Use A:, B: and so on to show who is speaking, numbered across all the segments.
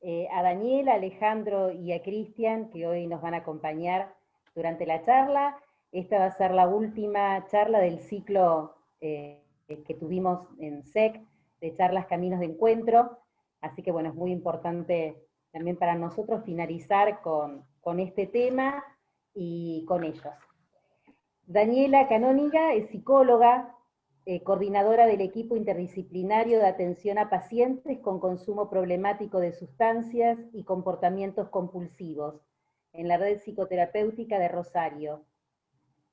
A: a Daniela, a Alejandro y a Cristian, que hoy nos van a acompañar durante la charla. Esta va a ser la última charla del ciclo que tuvimos en SEC, de charlas Caminos de Encuentro, así que bueno, es muy importante también para nosotros finalizar con este tema y con ellos. Daniela Canóniga es psicóloga, coordinadora del equipo interdisciplinario de atención a pacientes con consumo problemático de sustancias y comportamientos compulsivos en la red psicoterapéutica de Rosario.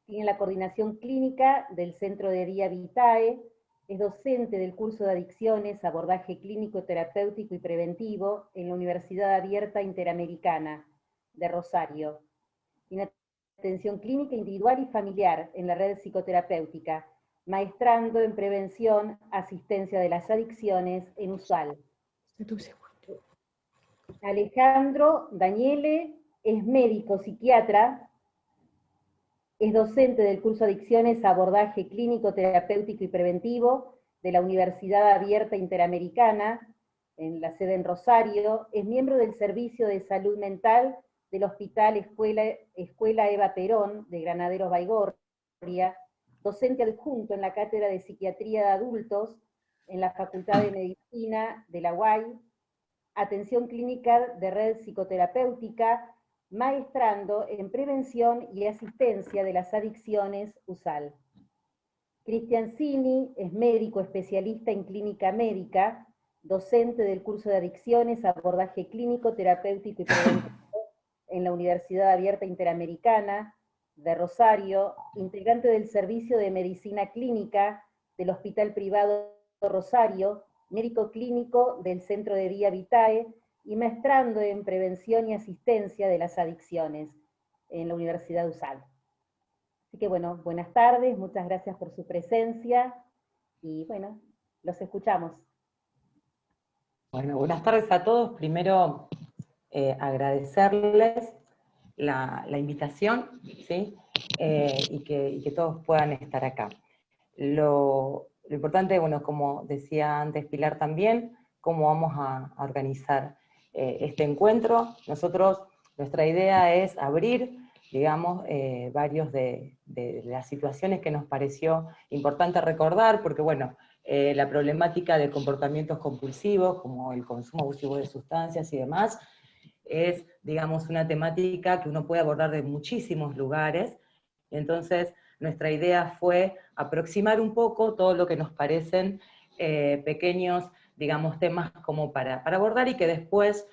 A: Tiene la coordinación clínica del Centro de Día Vitae, es docente del curso de adicciones, abordaje clínico, terapéutico y preventivo en la Universidad Abierta Interamericana de Rosario. Tiene atención clínica individual y familiar en la red psicoterapéutica, maestrando en prevención, asistencia de las adicciones en USAL. Alejandro Daniele es médico psiquiatra, es docente del curso Adicciones, Abordaje Clínico, Terapéutico y Preventivo de la Universidad Abierta Interamericana, en la sede en Rosario, es miembro del Servicio de Salud Mental del Hospital Escuela Eva Perón de Granaderos Baigorria, docente adjunto en la Cátedra de Psiquiatría de Adultos en la Facultad de Medicina de la UAI, atención clínica de red psicoterapéutica, maestrando en prevención y asistencia de las adicciones USAL. Cristian Cini es médico especialista en clínica médica, docente del curso de adicciones, abordaje clínico, terapéutico y preventivo en la Universidad Abierta Interamericana de Rosario, integrante del Servicio de Medicina Clínica del Hospital Privado Rosario, médico clínico del Centro de Día Vitae y maestrando en prevención y asistencia de las adicciones en la Universidad USAL. Así que bueno, buenas tardes, muchas gracias por su presencia y bueno, los escuchamos.
B: Bueno, buenas tardes a todos. Primero, agradecerles la invitación, ¿sí? Y que todos puedan estar acá. Lo importante, bueno, como decía antes Pilar también, cómo vamos a organizar este encuentro. Nuestra idea es abrir, digamos, varios de las situaciones que nos pareció importante recordar, porque bueno, la problemática de comportamientos compulsivos, como el consumo abusivo de sustancias y demás, es, digamos, una temática que uno puede abordar de muchísimos lugares. Entonces, nuestra idea fue aproximar un poco todo lo que nos parecen pequeños, digamos, temas como para abordar y que después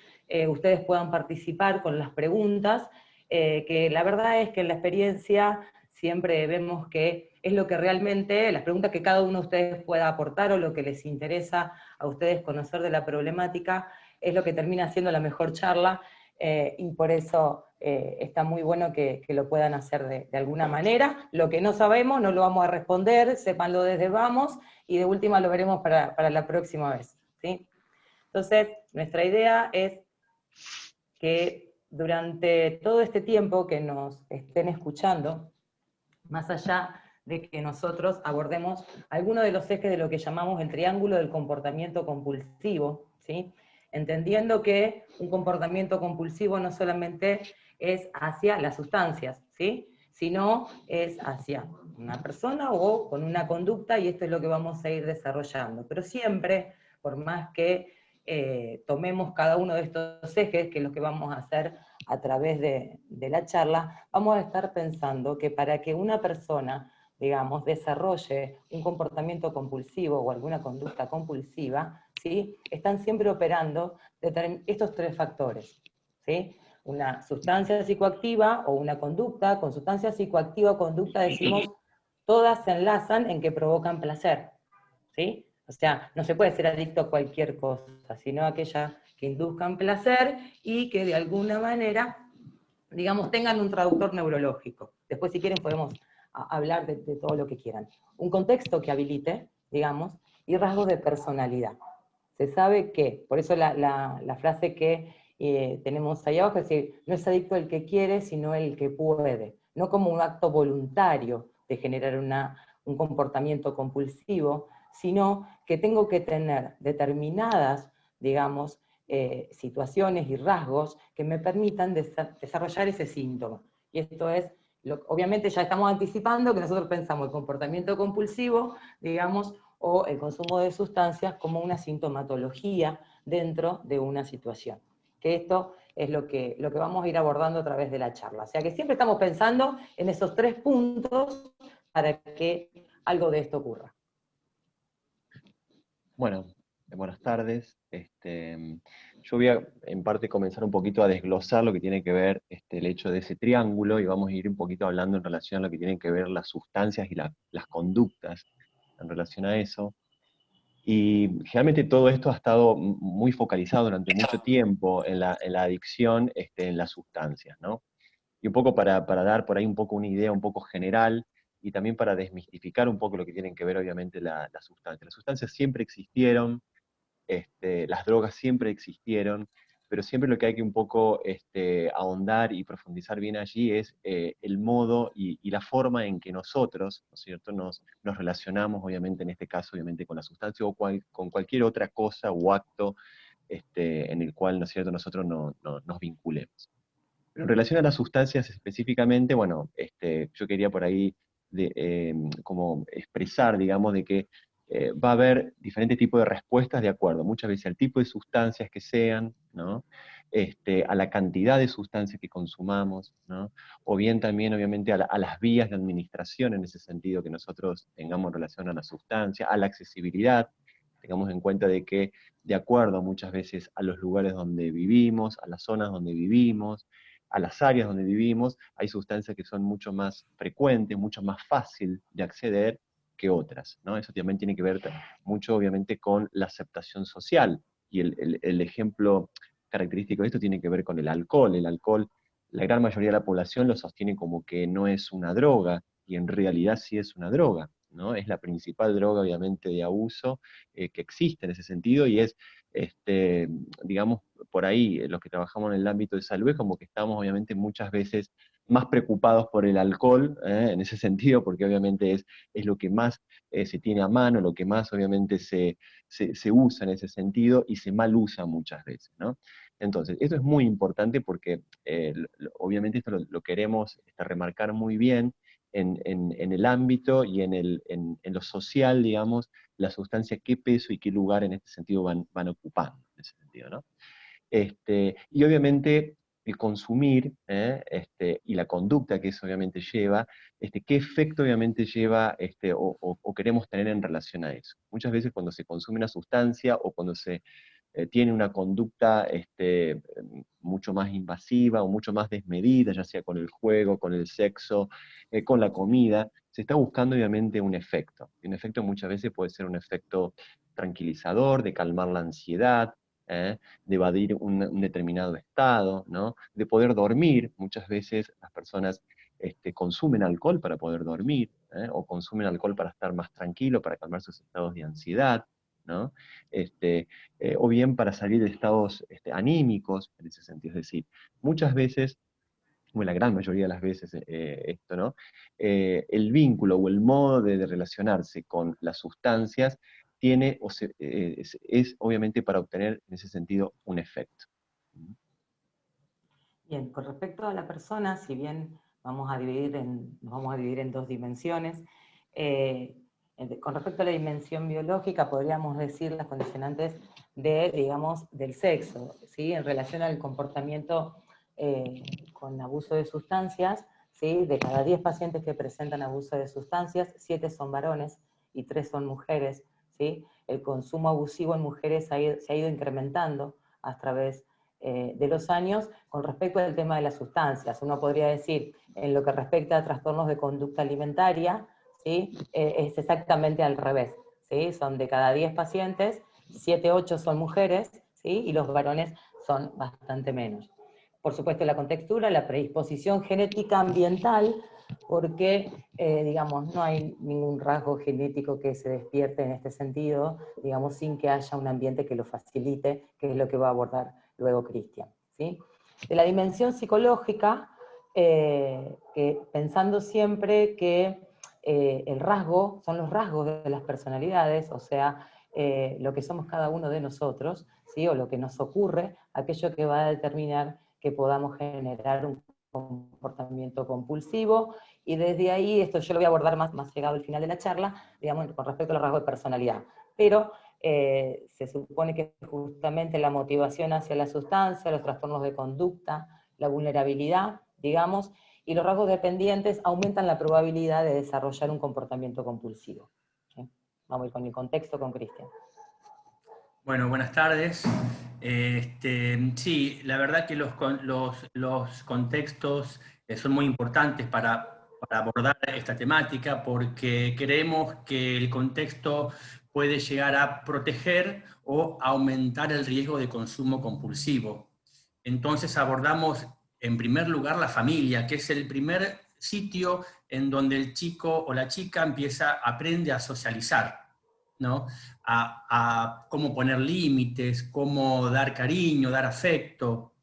B: ustedes puedan participar con las preguntas, que la verdad es que en la experiencia siempre vemos que es lo que realmente, las preguntas que cada uno de ustedes pueda aportar o lo que les interesa a ustedes conocer de la problemática, es lo que termina siendo la mejor charla, y por eso está muy bueno que lo puedan hacer de alguna manera. Lo que no sabemos no lo vamos a responder, sépanlo desde vamos, y de última lo veremos para la próxima vez, ¿sí? Entonces, nuestra idea es que durante todo este tiempo que nos estén escuchando, más allá de que nosotros abordemos algunos de los ejes de lo que llamamos el triángulo del comportamiento compulsivo, ¿sí? Entendiendo que un comportamiento compulsivo no solamente es hacia las sustancias, ¿sí? Sino es hacia una persona o con una conducta, y esto es lo que vamos a ir desarrollando. Pero siempre, por más que tomemos cada uno de estos ejes, que es lo que vamos a hacer a través de la charla, vamos a estar pensando que para que una persona, digamos, desarrolle un comportamiento compulsivo o alguna conducta compulsiva, ¿sí? Están siempre operando estos tres factores, ¿sí? Una sustancia psicoactiva o una conducta. Con sustancia psicoactiva o conducta decimos, todas se enlazan en que provocan placer, ¿sí? O sea, no se puede ser adicto a cualquier cosa, sino a aquellas que induzcan placer y que de alguna manera, digamos, tengan un traductor neurológico. Después, si quieren, podemos hablar de todo lo que quieran. Un contexto que habilite, digamos, y rasgos de personalidad. Se sabe que, por eso la frase que tenemos ahí abajo, es decir, no es adicto el que quiere, sino el que puede. No como un acto voluntario de generar un comportamiento compulsivo, sino que tengo que tener determinadas, digamos, situaciones y rasgos que me permitan desarrollar ese síntoma. Y esto es, obviamente ya estamos anticipando que nosotros pensamos el comportamiento compulsivo, digamos, o el consumo de sustancias como una sintomatología dentro de una situación. Que esto es lo que vamos a ir abordando a través de la charla. O sea que siempre estamos pensando en esos 3 puntos para que algo de esto ocurra.
C: Bueno, buenas tardes. Yo voy a, en parte, comenzar un poquito a desglosar lo que tiene que ver el hecho de ese triángulo, y vamos a ir un poquito hablando en relación a lo que tienen que ver las sustancias y las conductas en relación a eso. Y generalmente todo esto ha estado muy focalizado durante mucho tiempo en la adicción, en las sustancias, ¿no? Y un poco para dar por ahí un poco una idea un poco general, y también para desmistificar un poco lo que tienen que ver obviamente la sustancia. Las sustancias siempre existieron, las drogas siempre existieron, pero siempre lo que hay que un poco ahondar y profundizar bien allí es el modo y la forma en que nosotros, ¿no es cierto?, nos relacionamos, obviamente en este caso, obviamente con la sustancia o con cualquier otra cosa o acto en el cual, ¿no es cierto?, nosotros nos vinculemos. Pero en relación a las sustancias específicamente, bueno, yo quería por ahí como expresar, digamos, de que va a haber diferentes tipos de respuestas de acuerdo, muchas veces al tipo de sustancias que sean, ¿no? A la cantidad de sustancias que consumamos, ¿no? O bien también, obviamente, a las vías de administración en ese sentido que nosotros tengamos en relación a la sustancia, a la accesibilidad. Tengamos en cuenta de que, de acuerdo muchas veces a los lugares donde vivimos, a las zonas donde vivimos, a las áreas donde vivimos, hay sustancias que son mucho más frecuentes, mucho más fácil de acceder que otras, ¿no? Eso también tiene que ver mucho, obviamente, con la aceptación social. Y el ejemplo característico de esto tiene que ver con el alcohol. El alcohol, la gran mayoría de la población lo sostiene como que no es una droga, y en realidad sí es una droga, ¿no? Es la principal droga, obviamente, de abuso que existe en ese sentido, y es, digamos, por ahí, los que trabajamos en el ámbito de salud, es como que estamos obviamente muchas veces más preocupados por el alcohol, en ese sentido, porque obviamente es lo que más se tiene a mano, lo que más obviamente se usa en ese sentido, y se mal usa muchas veces, ¿no? Entonces, esto es muy importante porque obviamente esto lo queremos remarcar muy bien en el ámbito y en lo social, digamos, la sustancia, qué peso y qué lugar en este sentido van ocupando, en ese sentido, ¿no? Y obviamente el consumir, y la conducta que eso obviamente lleva, qué efecto obviamente lleva o queremos tener en relación a eso. Muchas veces cuando se consume una sustancia o cuando se tiene una conducta mucho más invasiva o mucho más desmedida, ya sea con el juego, con el sexo, con la comida, se está buscando obviamente un efecto. Y un efecto muchas veces puede ser un efecto tranquilizador, de calmar la ansiedad, de evadir un determinado estado, ¿no? De poder dormir. Muchas veces las personas consumen alcohol para poder dormir, o consumen alcohol para estar más tranquilo, para calmar sus estados de ansiedad, ¿no? O bien para salir de estados anímicos, en ese sentido. Es decir, muchas veces, o la gran mayoría de las veces, esto, ¿no? El vínculo o el modo de relacionarse con las sustancias tiene, es obviamente para obtener en ese sentido un efecto.
B: Bien, con respecto a la persona, si bien nos vamos a dividir en 2 dimensiones, con respecto a la dimensión biológica, podríamos decir las condicionantes digamos, del sexo, ¿sí? En relación al comportamiento con abuso de sustancias, ¿sí? De cada 10 pacientes que presentan abuso de sustancias, 7 son varones y 3 son mujeres, ¿sí? El consumo abusivo en mujeres se ha ido incrementando a través de los años con respecto al tema de las sustancias. Uno podría decir, en lo que respecta a trastornos de conducta alimentaria, ¿sí? Es exactamente al revés, ¿sí? Son de cada 10 pacientes, 7, 8 son mujeres, ¿sí? Y los varones son bastante menos. Por supuesto, la contextura, la predisposición genética ambiental, porque, digamos, no hay ningún rasgo genético que se despierte en este sentido, digamos, sin que haya un ambiente que lo facilite, que es lo que va a abordar luego Cristian, ¿sí? De la dimensión psicológica, pensando siempre que el rasgo son los rasgos de las personalidades, o sea, lo que somos cada uno de nosotros, ¿sí? O lo que nos ocurre, aquello que va a determinar que podamos generar un comportamiento compulsivo, y desde ahí, esto yo lo voy a abordar más llegado al final de la charla, digamos, con respecto a los rasgos de personalidad. Pero se supone que justamente la motivación hacia la sustancia, los trastornos de conducta, la vulnerabilidad, digamos, y los rasgos dependientes aumentan la probabilidad de desarrollar un comportamiento compulsivo. ¿Sí? Vamos a ir con el contexto con Cristian.
D: Bueno, buenas tardes. Sí, la verdad que los contextos son muy importantes para abordar esta temática, porque creemos que el contexto puede llegar a proteger o aumentar el riesgo de consumo compulsivo. Entonces abordamos en primer lugar la familia, que es el primer sitio en donde el chico o la chica aprende a socializar, ¿no? A cómo poner límites, cómo dar cariño, dar afecto,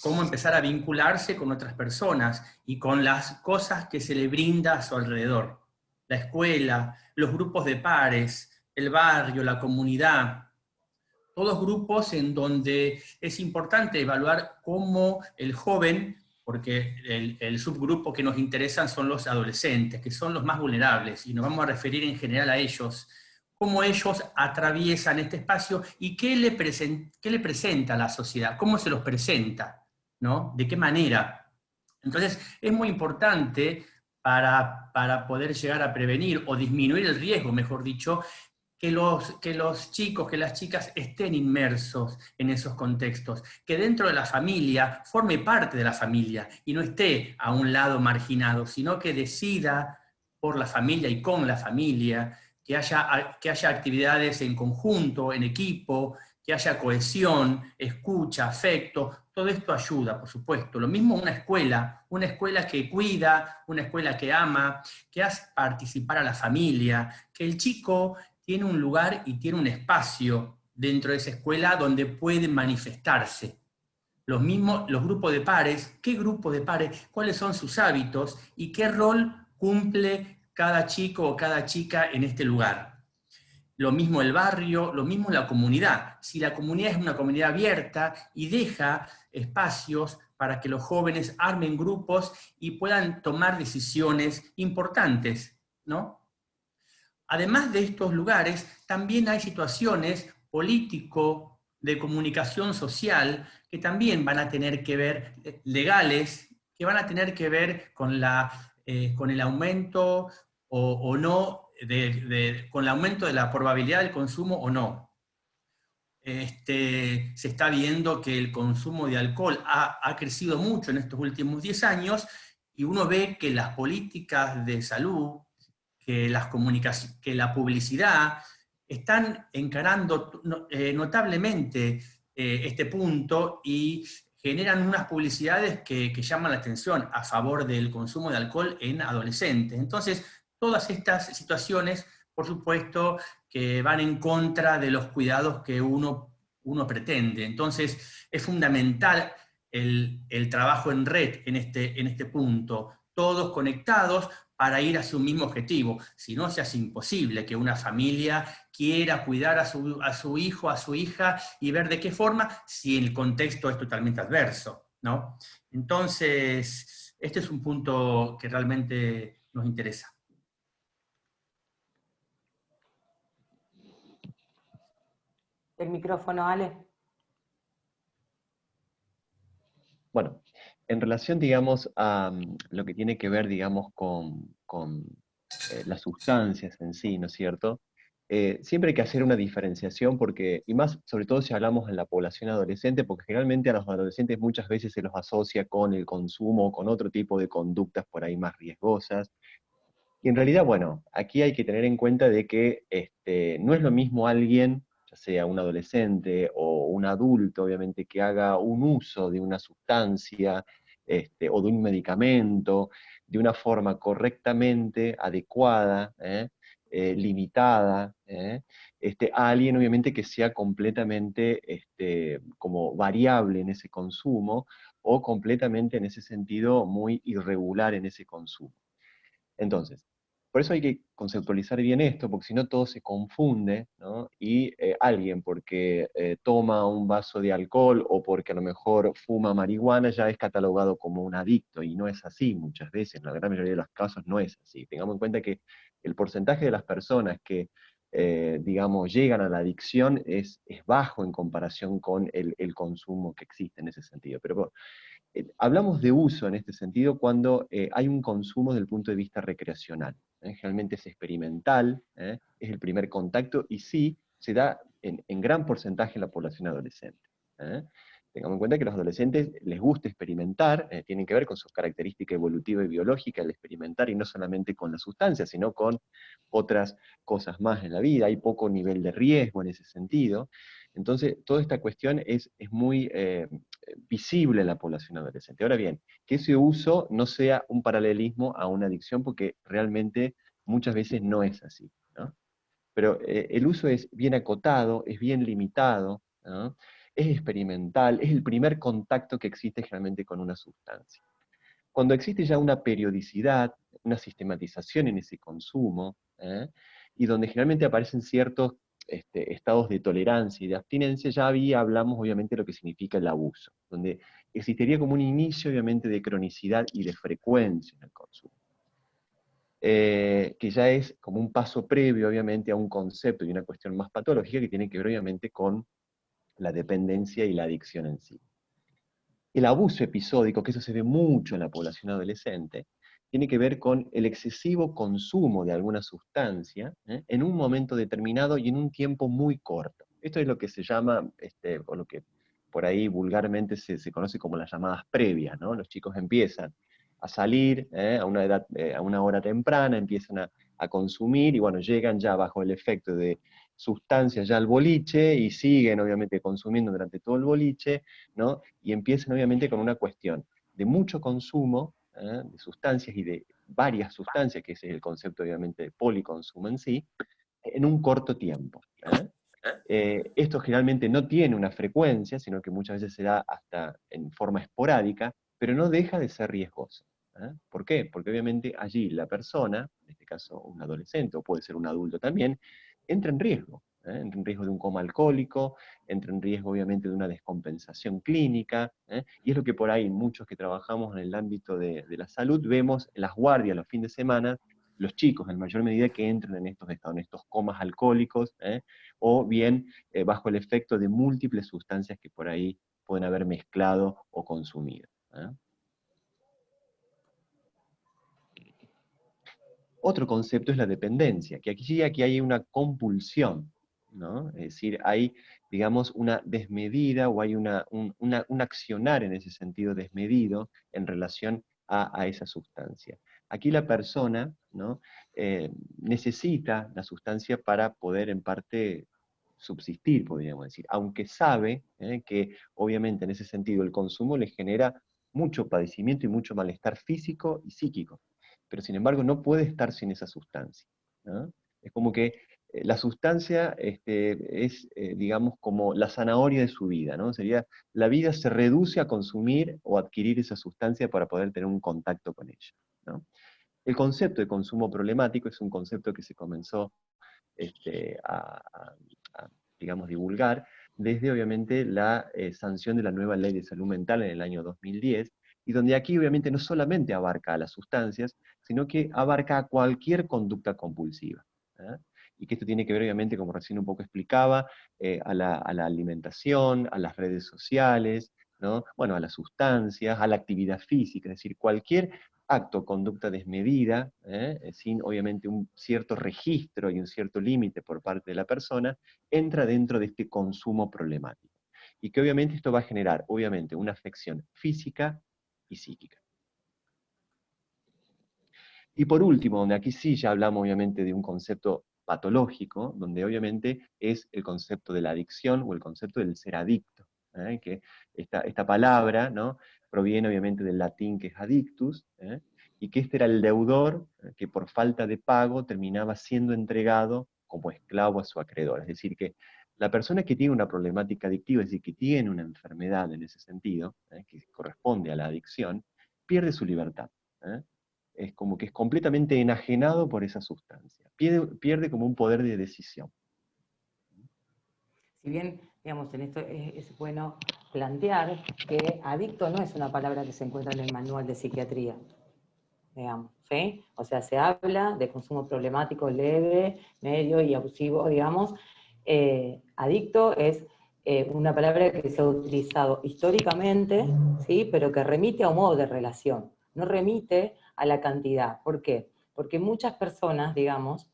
D: cómo empezar a vincularse con otras personas y con las cosas que se le brinda a su alrededor. La escuela, los grupos de pares, el barrio, la comunidad, todos grupos en donde es importante evaluar cómo el joven, porque el subgrupo que nos interesan son los adolescentes, que son los más vulnerables, y nos vamos a referir en general a ellos, cómo ellos atraviesan este espacio y qué le presenta a la sociedad, cómo se los presenta, ¿no? ¿De qué manera? Entonces, es muy importante para poder llegar a prevenir o disminuir el riesgo, mejor dicho, que los chicos, que las chicas estén inmersos en esos contextos, que dentro de la familia forme parte de la familia y no esté a un lado marginado, sino que decida por la familia y con la familia, que haya actividades en conjunto, en equipo, que haya cohesión, escucha, afecto. Todo esto ayuda, por supuesto. Lo mismo una escuela que cuida, una escuela que ama, que hace participar a la familia, que el chico tiene un lugar y tiene un espacio dentro de esa escuela donde puede manifestarse. Los grupos de pares, ¿qué grupo de pares? ¿Cuáles son sus hábitos? ¿Y qué rol cumple cada chico o cada chica en este lugar? Lo mismo el barrio, lo mismo la comunidad. Si la comunidad es una comunidad abierta y deja espacios para que los jóvenes armen grupos y puedan tomar decisiones importantes, ¿no? Además de estos lugares, también hay situaciones político, de comunicación social, que también van a tener que ver, legales, que van a tener que ver con el aumento o no, con el aumento de la probabilidad del consumo o no. Se está viendo que el consumo de alcohol ha crecido mucho en estos últimos 10 años, y uno ve que las políticas de salud, que que la publicidad, están encarando notablemente este punto y generan unas publicidades que llaman la atención a favor del consumo de alcohol en adolescentes. Entonces, todas estas situaciones, por supuesto, que van en contra de los cuidados que uno pretende. Entonces, es fundamental el trabajo en red en este punto, todos conectados para ir hacia un mismo objetivo. Si no, se hace imposible que una familia quiera cuidar a su hijo, a su hija, y ver de qué forma, si el contexto es totalmente adverso, ¿no? Entonces, este es un punto que realmente nos interesa.
B: El micrófono, Ale.
C: Bueno, en relación, digamos, a lo que tiene que ver, digamos, con las sustancias en sí, ¿no es cierto? Siempre hay que hacer una diferenciación porque, y más sobre todo si hablamos en la población adolescente, porque generalmente a los adolescentes muchas veces se los asocia con el consumo, con otro tipo de conductas por ahí más riesgosas. Y en realidad, bueno, aquí hay que tener en cuenta de que no es lo mismo alguien, ya sea un adolescente o un adulto, obviamente, que haga un uso de una sustancia o de un medicamento de una forma correctamente adecuada, limitada, a alguien obviamente que sea completamente como variable en ese consumo o completamente en ese sentido muy irregular en ese consumo. Entonces, Por eso hay que conceptualizar bien esto, porque si no todo se confunde, ¿no? Y alguien porque toma un vaso de alcohol o porque a lo mejor fuma marihuana ya es catalogado como un adicto, y no es así muchas veces, en la gran mayoría de los casos no es así. Tengamos en cuenta que el porcentaje de las personas que, digamos, llegan a la adicción es bajo en comparación con el consumo que existe en ese sentido. Pero hablamos de uso en este sentido cuando hay un consumo desde el punto de vista recreacional. Generalmente es experimental, es el primer contacto, y sí, se da en gran porcentaje en la población adolescente. Tengamos en cuenta que a los adolescentes les gusta experimentar, tienen que ver con sus características evolutivas y biológicas, el experimentar, y no solamente con la sustancia, sino con otras cosas más en la vida. Hay poco nivel de riesgo en ese sentido. Entonces, toda esta cuestión es muy visible en la población adolescente. Ahora bien, que ese uso no sea un paralelismo a una adicción, porque realmente muchas veces no es así, ¿no? Pero el uso es bien acotado, es bien limitado, ¿no? Es experimental, es el primer contacto que existe generalmente con una sustancia. Cuando existe ya una periodicidad, una sistematización en ese consumo, y donde generalmente aparecen ciertos estados de tolerancia y de abstinencia, ya hablamos obviamente de lo que significa el abuso, donde existiría como un inicio obviamente de cronicidad y de frecuencia en el consumo. Que ya es como un paso previo obviamente a un concepto y una cuestión más patológica que tiene que ver obviamente con la dependencia y la adicción en sí. El abuso episódico, que eso se ve mucho en la población adolescente, tiene que ver con el excesivo consumo de alguna sustancia en un momento determinado y en un tiempo muy corto. Esto es lo que se llama, o lo que por ahí vulgarmente se conoce como las llamadas previas, ¿no? Los chicos empiezan a salir a una edad, a una hora temprana, empiezan a consumir, y bueno, llegan ya bajo el efecto de sustancias ya al boliche, y siguen obviamente consumiendo durante todo el boliche, ¿no? Y empiezan obviamente con una cuestión de mucho consumo de sustancias y de varias sustancias, que ese es el concepto obviamente de policonsumo en sí, en un corto tiempo. Esto generalmente no tiene una frecuencia, sino que muchas veces se da hasta en forma esporádica, pero no deja de ser riesgoso. ¿Por qué? Porque obviamente allí la persona, en este caso un adolescente, o puede ser un adulto también, entra en riesgo. Entra en riesgo de un coma alcohólico, entra en riesgo obviamente de una descompensación clínica, y es lo que por ahí muchos que trabajamos en el ámbito de la salud vemos en las guardias los fines de semana, los chicos en mayor medida que entran en estos estados, en estos comas alcohólicos, o bien bajo el efecto de múltiples sustancias que por ahí pueden haber mezclado o consumido. Otro concepto es la dependencia, que aquí hay una compulsión, ¿no? Es decir, hay, digamos, una desmedida, o hay un accionar en ese sentido desmedido en relación a esa sustancia. Aquí la persona, ¿no? Necesita la sustancia para poder en parte subsistir, podríamos decir, aunque sabe que obviamente en ese sentido el consumo le genera mucho padecimiento y mucho malestar físico y psíquico, pero sin embargo no puede estar sin esa sustancia, ¿no? Es como que la sustancia es, digamos, como la zanahoria de su vida, ¿no? Sería, la vida se reduce a consumir o adquirir esa sustancia para poder tener un contacto con ella, ¿no? El concepto de consumo problemático es un concepto que se comenzó a, digamos, divulgar desde obviamente la sanción de la nueva ley de salud mental en el año 2010, y donde aquí obviamente no solamente abarca a las sustancias, sino que abarca a cualquier conducta compulsiva. Y que esto tiene que ver obviamente, como recién un poco explicaba, a la alimentación, a las redes sociales, ¿no? Bueno, a las sustancias, a la actividad física, es decir, cualquier acto, conducta desmedida, sin obviamente un cierto registro y un cierto límite por parte de la persona, entra dentro de este consumo problemático. Y que obviamente esto va a generar, obviamente, una afección física y psíquica. Y por último, donde aquí sí ya hablamos obviamente de un concepto patológico, donde obviamente es el concepto de la adicción o el concepto del ser adicto, que esta palabra, ¿no?, proviene obviamente del latín que es adictus, y que este era el deudor que por falta de pago terminaba siendo entregado como esclavo a su acreedor. Es decir, que la persona que tiene una problemática adictiva, es decir, que tiene una enfermedad en ese sentido, que corresponde a la adicción, pierde su libertad. es como que es completamente enajenado por esa sustancia. Pierde como un poder de decisión.
B: Si bien, digamos, en esto es bueno plantear que adicto no es una palabra que se encuentra en el manual de psiquiatría, digamos, ¿sí? O sea, se habla de consumo problemático leve, medio y abusivo, digamos. Adicto es una palabra que se ha utilizado históricamente, ¿sí? Pero que remite a un modo de relación, no remite a la cantidad. ¿Por qué? Porque muchas personas, digamos,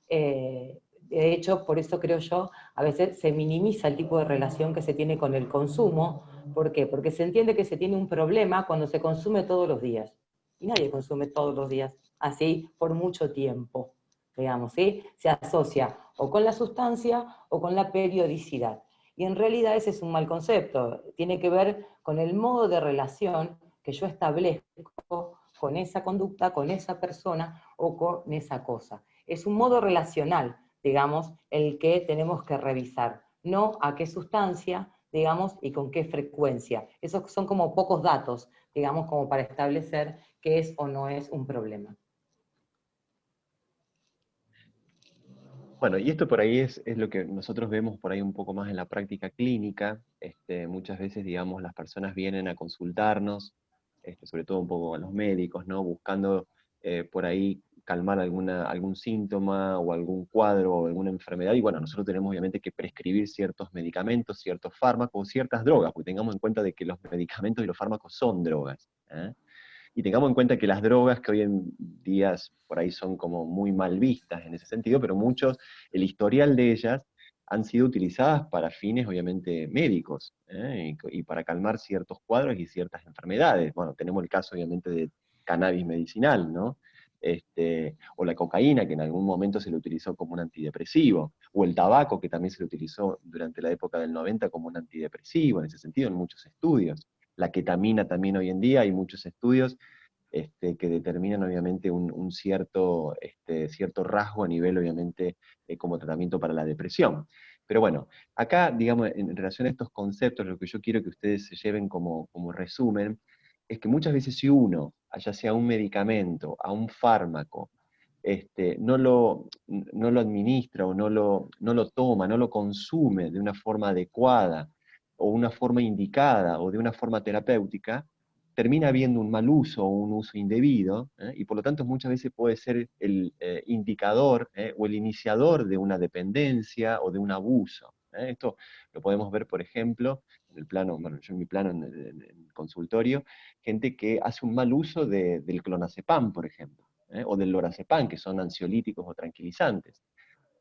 B: de hecho, por eso creo yo, a veces se minimiza el tipo de relación que se tiene con el consumo. ¿Por qué? Porque se entiende que se tiene un problema cuando se consume todos los días. Y nadie consume todos los días, así por mucho tiempo, digamos, ¿sí? Se asocia o con la sustancia o con la periodicidad. Y en realidad ese es un mal concepto. Tiene que ver con el modo de relación que yo establezco con esa conducta, con esa persona o con esa cosa. Es un modo relacional, digamos, el que tenemos que revisar, no a qué sustancia, digamos, y con qué frecuencia. Esos son como pocos datos, digamos, como para establecer qué es o no es un problema.
C: Bueno, y esto por ahí es lo que nosotros vemos por ahí un poco más en la práctica clínica. Muchas veces, digamos, las personas vienen a consultarnos, sobre todo un poco a los médicos, ¿no? Buscando por ahí calmar algún síntoma o algún cuadro o alguna enfermedad. Y bueno, nosotros tenemos obviamente que prescribir ciertos medicamentos, ciertos fármacos, ciertas drogas, porque tengamos en cuenta de que los medicamentos y los fármacos son drogas, ¿eh? Y tengamos en cuenta que las drogas que hoy en día por ahí son como muy mal vistas en ese sentido, pero el historial de ellas han sido utilizadas para fines obviamente médicos, y para calmar ciertos cuadros y ciertas enfermedades. Bueno, tenemos el caso obviamente de cannabis medicinal, ¿no? O la cocaína, que en algún momento se le utilizó como un antidepresivo, o el tabaco, que también se le utilizó durante la época del 90 como un antidepresivo, en ese sentido, en muchos estudios. La ketamina también hoy en día, hay muchos estudios que determinan obviamente un cierto rasgo a nivel obviamente como tratamiento para la depresión. Pero bueno, acá, digamos, en relación a estos conceptos, lo que yo quiero que ustedes se lleven como resumen, es que muchas veces si uno, ya sea un medicamento, a un fármaco, no lo administra o no lo toma, no lo consume de una forma adecuada, o una forma indicada, o de una forma terapéutica, termina habiendo un mal uso o un uso indebido, y por lo tanto muchas veces puede ser el indicador o el iniciador de una dependencia o de un abuso. Esto lo podemos ver, por ejemplo, en el plano, bueno, yo en mi plano en el consultorio, gente que hace un mal uso del clonazepam, por ejemplo, o del lorazepam, que son ansiolíticos o tranquilizantes.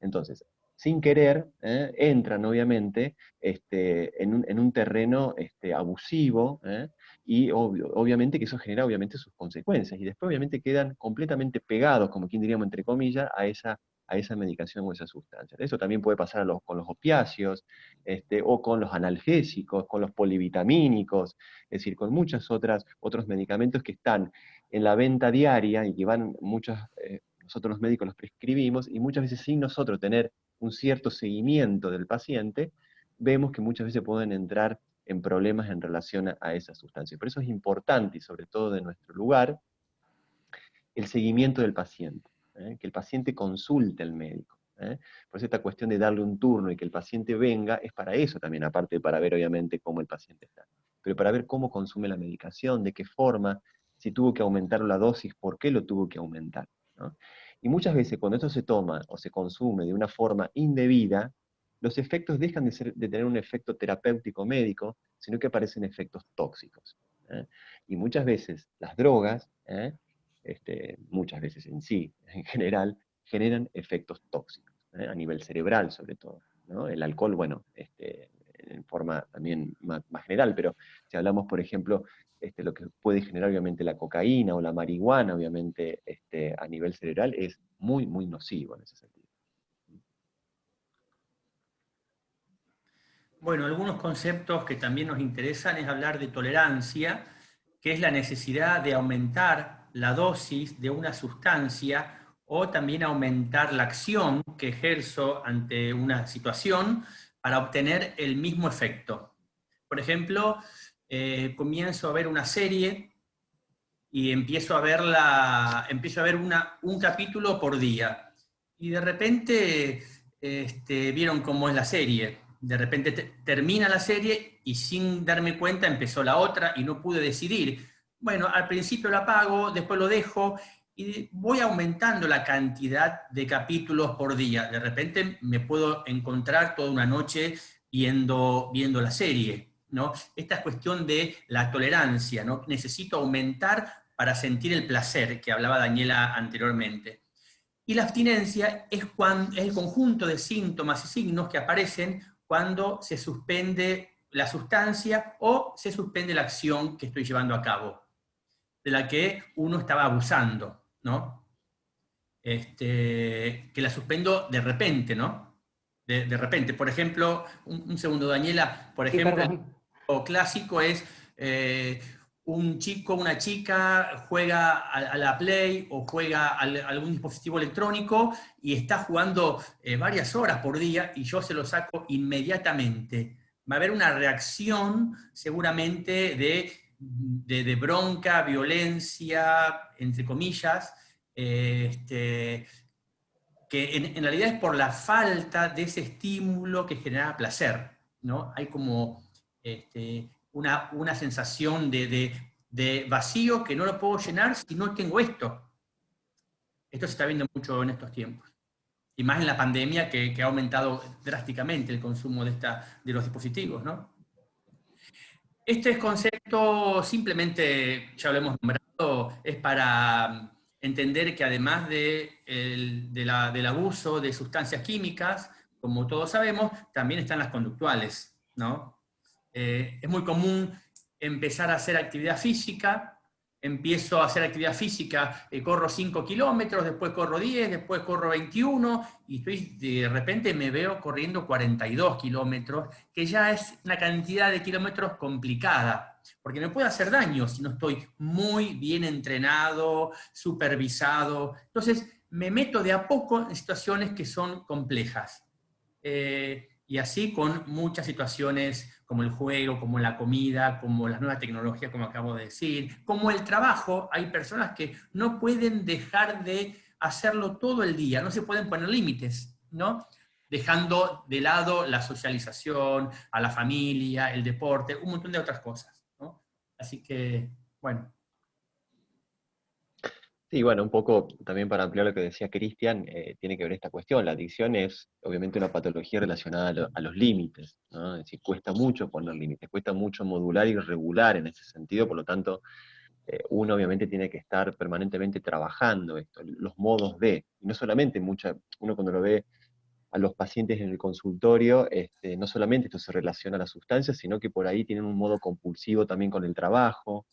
C: Entonces, sin querer, entran obviamente en un terreno abusivo, y obviamente que eso genera obviamente sus consecuencias, y después obviamente quedan completamente pegados, como quien diríamos entre comillas, a esa medicación o esa sustancia. Eso también puede pasar con los opiáceos, o con los analgésicos, con los polivitamínicos, es decir, con muchos otros medicamentos que están en la venta diaria y que nosotros los médicos los prescribimos, y muchas veces sin nosotros tener un cierto seguimiento del paciente, vemos que muchas veces pueden entrar en problemas en relación a esa sustancia. Por eso es importante, y sobre todo de nuestro lugar, el seguimiento del paciente, que el paciente consulte al médico. Por eso esta cuestión de darle un turno y que el paciente venga es para eso también, aparte de para ver obviamente cómo el paciente está, pero para ver cómo consume la medicación, de qué forma, si tuvo que aumentar la dosis, por qué lo tuvo que aumentar, ¿no? Y muchas veces cuando esto se toma o se consume de una forma indebida, los efectos dejan de tener un efecto terapéutico médico, sino que aparecen efectos tóxicos. Y muchas veces las drogas, muchas veces en sí, en general, generan efectos tóxicos, a nivel cerebral sobre todo, ¿no? El alcohol, bueno, en forma también más general, pero si hablamos, por ejemplo, lo que puede generar obviamente la cocaína o la marihuana, obviamente, a nivel cerebral, es muy, muy nocivo en ese sentido.
D: Bueno, algunos conceptos que también nos interesan es hablar de tolerancia, que es la necesidad de aumentar la dosis de una sustancia o también aumentar la acción que ejerzo ante una situación para obtener el mismo efecto. Por ejemplo, comienzo a ver una serie y empiezo a ver, un capítulo por día. Y de repente, vieron cómo es la serie. De repente termina la serie y sin darme cuenta empezó la otra y no pude decidir. Bueno, al principio la apago, después lo dejo y voy aumentando la cantidad de capítulos por día. De repente me puedo encontrar toda una noche viendo la serie, ¿no? Esta es cuestión de la tolerancia, ¿no? Necesito aumentar para sentir el placer, que hablaba Daniela anteriormente. Y la abstinencia es el conjunto de síntomas y signos que aparecen cuando se suspende la sustancia o se suspende la acción que estoy llevando a cabo, de la que uno estaba abusando, ¿no? Que la suspendo de repente, ¿no? De repente. Por ejemplo, un segundo, Daniela, por
B: Sí,
D: ejemplo,
B: perdón.
D: el clásico es un chico, una chica juega a la Play o juega a algún dispositivo electrónico y está jugando varias horas por día y yo se lo saco inmediatamente. Va a haber una reacción seguramente de bronca, violencia, entre comillas, que en realidad es por la falta de ese estímulo que genera placer, ¿no? Hay como una sensación de vacío que no lo puedo llenar si no tengo esto. Esto se está viendo mucho en estos tiempos. Y más en la pandemia que ha aumentado drásticamente el consumo de los dispositivos, ¿no? Este concepto simplemente, ya lo hemos nombrado, es para entender que además del abuso de sustancias químicas, como todos sabemos, también están las conductuales, ¿no? Es muy común empezar a hacer actividad física, empiezo a hacer actividad física, corro 5 kilómetros, después corro 10, después corro 21, y de repente me veo corriendo 42 kilómetros, que ya es una cantidad de kilómetros complicada, porque me puede hacer daño si no estoy muy bien entrenado, supervisado. Entonces, me meto de a poco en situaciones que son complejas. Y así con muchas situaciones como el juego, como la comida, como las nuevas tecnologías, como acabo de decir, como el trabajo. Hay personas que no pueden dejar de hacerlo todo el día, no se pueden poner límites, ¿no? Dejando de lado la socialización, a la familia, el deporte, un montón de otras cosas, ¿no? Así que, bueno.
C: Sí, bueno, un poco también para ampliar lo que decía Cristian, tiene que ver esta cuestión. La adicción es obviamente una patología relacionada a los límites, ¿no? Es decir, cuesta mucho poner límites, cuesta mucho modular y regular en ese sentido, por lo tanto, uno obviamente tiene que estar permanentemente trabajando esto, los modos de, y no solamente uno cuando lo ve a los pacientes en el consultorio, no solamente esto se relaciona a las sustancias, sino que por ahí tienen un modo compulsivo también con el trabajo,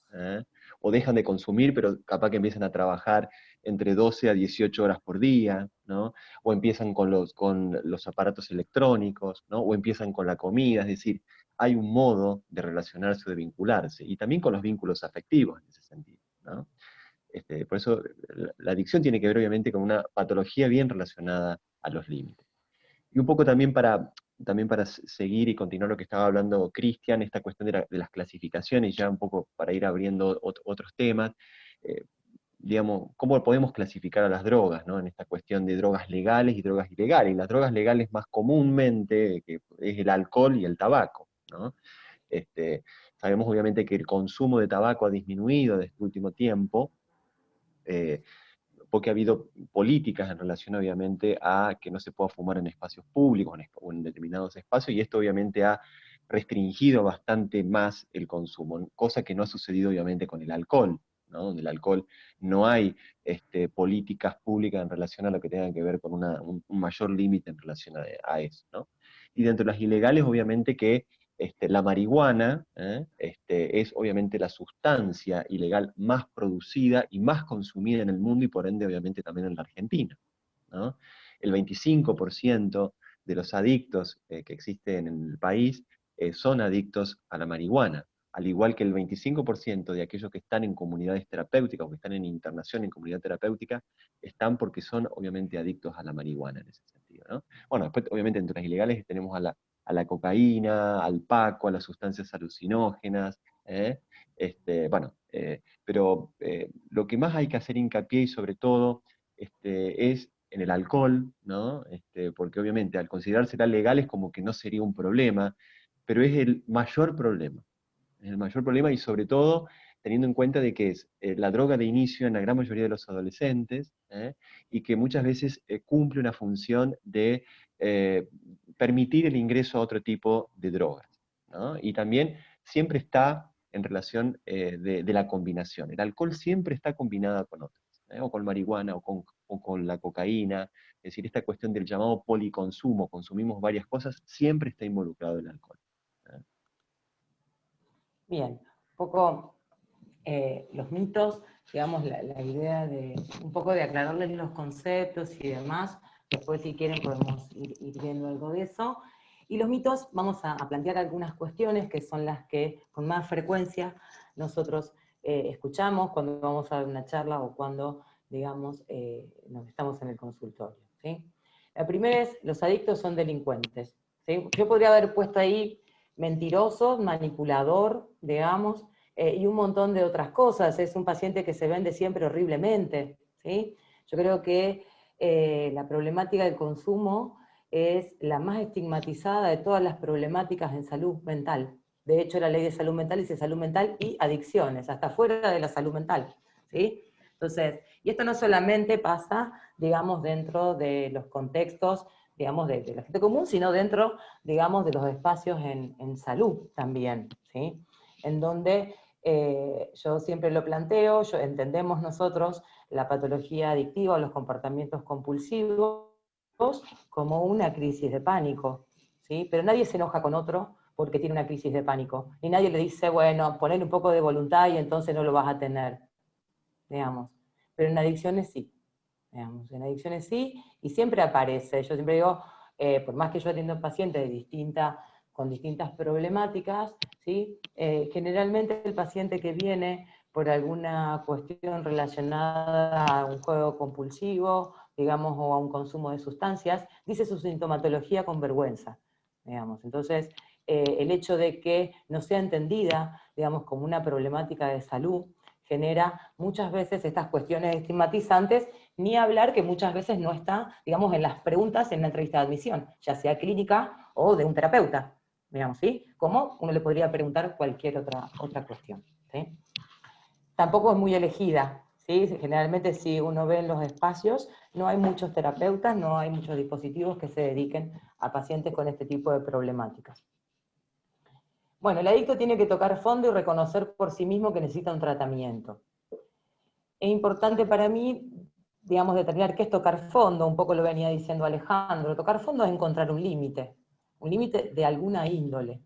C: o dejan de consumir, pero capaz que empiezan a trabajar entre 12 a 18 horas por día, ¿no? O empiezan con los aparatos electrónicos, ¿no? O empiezan con la comida, es decir, hay un modo de relacionarse o de vincularse, y también con los vínculos afectivos en ese sentido, ¿no? Por eso la adicción tiene que ver obviamente con una patología bien relacionada a los límites. Y un poco también para seguir y continuar lo que estaba hablando Cristian, esta cuestión de las clasificaciones, ya un poco para ir abriendo otros temas, digamos, cómo podemos clasificar a las drogas, ¿no? En esta cuestión de drogas legales y drogas ilegales. Las drogas legales más comúnmente, que es el alcohol y el tabaco, ¿no? Sabemos obviamente que el consumo de tabaco ha disminuido desde este último tiempo, porque ha habido políticas en relación obviamente a que no se pueda fumar en espacios públicos o en determinados espacios, y esto obviamente ha restringido bastante más el consumo, cosa que no ha sucedido obviamente con el alcohol, ¿no? Donde el alcohol no hay políticas públicas en relación a lo que tenga que ver con un mayor límite en relación a eso, ¿no? Y dentro de las ilegales obviamente que la marihuana es obviamente la sustancia ilegal más producida y más consumida en el mundo y por ende obviamente también en la Argentina, ¿no? El 25% de los adictos que existen en el país son adictos a la marihuana, al igual que el 25% de aquellos que están en comunidades terapéuticas o que están en internación en comunidad terapéutica, están porque son obviamente adictos a la marihuana en ese sentido, ¿no? Bueno, después obviamente entre las ilegales tenemos a la cocaína, al paco, a las sustancias alucinógenas, Pero lo que más hay que hacer hincapié, y sobre todo, es en el alcohol, ¿no? Porque obviamente al considerarse legal es como que no sería un problema, pero es el mayor problema. Es el mayor problema, y sobre todo teniendo en cuenta de que es la droga de inicio en la gran mayoría de los adolescentes, y que muchas veces cumple una función de permitir el ingreso a otro tipo de drogas, ¿no? Y también siempre está en relación de la combinación. El alcohol siempre está combinado con otras, o con marihuana, o con la cocaína. Es decir, esta cuestión del llamado policonsumo, consumimos varias cosas, siempre está involucrado el alcohol.
B: Bien, un poco los mitos, digamos, la idea de un poco de aclararles los conceptos y demás. Después, si quieren, podemos ir viendo algo de eso. Y los mitos, vamos a plantear algunas cuestiones que son las que con más frecuencia nosotros escuchamos cuando vamos a dar una charla o cuando, digamos, nos estamos en el consultorio, ¿sí? La primera es, los adictos son delincuentes, ¿sí? Yo podría haber puesto ahí mentiroso, manipulador, digamos, y un montón de otras cosas. Es un paciente que se vende siempre horriblemente, ¿sí? Yo creo que la problemática del consumo es la más estigmatizada de todas las problemáticas en salud mental. De hecho, la ley de salud mental dice salud mental y adicciones, hasta fuera de la salud mental, ¿sí? Entonces, y esto no solamente pasa, digamos, dentro de los contextos, digamos, de la gente común, sino dentro, digamos, de los espacios en salud también, ¿sí? En donde yo siempre lo planteo, entendemos nosotros la patología adictiva o los comportamientos compulsivos como una crisis de pánico, ¿sí? Pero nadie se enoja con otro porque tiene una crisis de pánico, y nadie le dice, bueno, ponle un poco de voluntad y entonces no lo vas a tener, digamos. Pero en adicciones sí, digamos, en adicciones sí, y siempre aparece. Yo siempre digo, por más que yo atiendo pacientes con distintas problemáticas, ¿sí? Generalmente el paciente que viene por alguna cuestión relacionada a un juego compulsivo, digamos, o a un consumo de sustancias, dice su sintomatología con vergüenza, digamos. Entonces, el hecho de que no sea entendida, digamos, como una problemática de salud, genera muchas veces estas cuestiones estigmatizantes, ni hablar que muchas veces no está, digamos, en las preguntas en la entrevista de admisión, ya sea clínica o de un terapeuta, digamos, ¿sí? Como uno le podría preguntar cualquier otra cuestión, ¿sí? Tampoco es muy elegida, ¿sí? Generalmente si uno ve en los espacios, no hay muchos terapeutas, no hay muchos dispositivos que se dediquen a pacientes con este tipo de problemáticas. Bueno, el adicto tiene que tocar fondo y reconocer por sí mismo que necesita un tratamiento. Es importante para mí, digamos, determinar qué es tocar fondo, un poco lo venía diciendo Alejandro. Tocar fondo es encontrar un límite de alguna índole,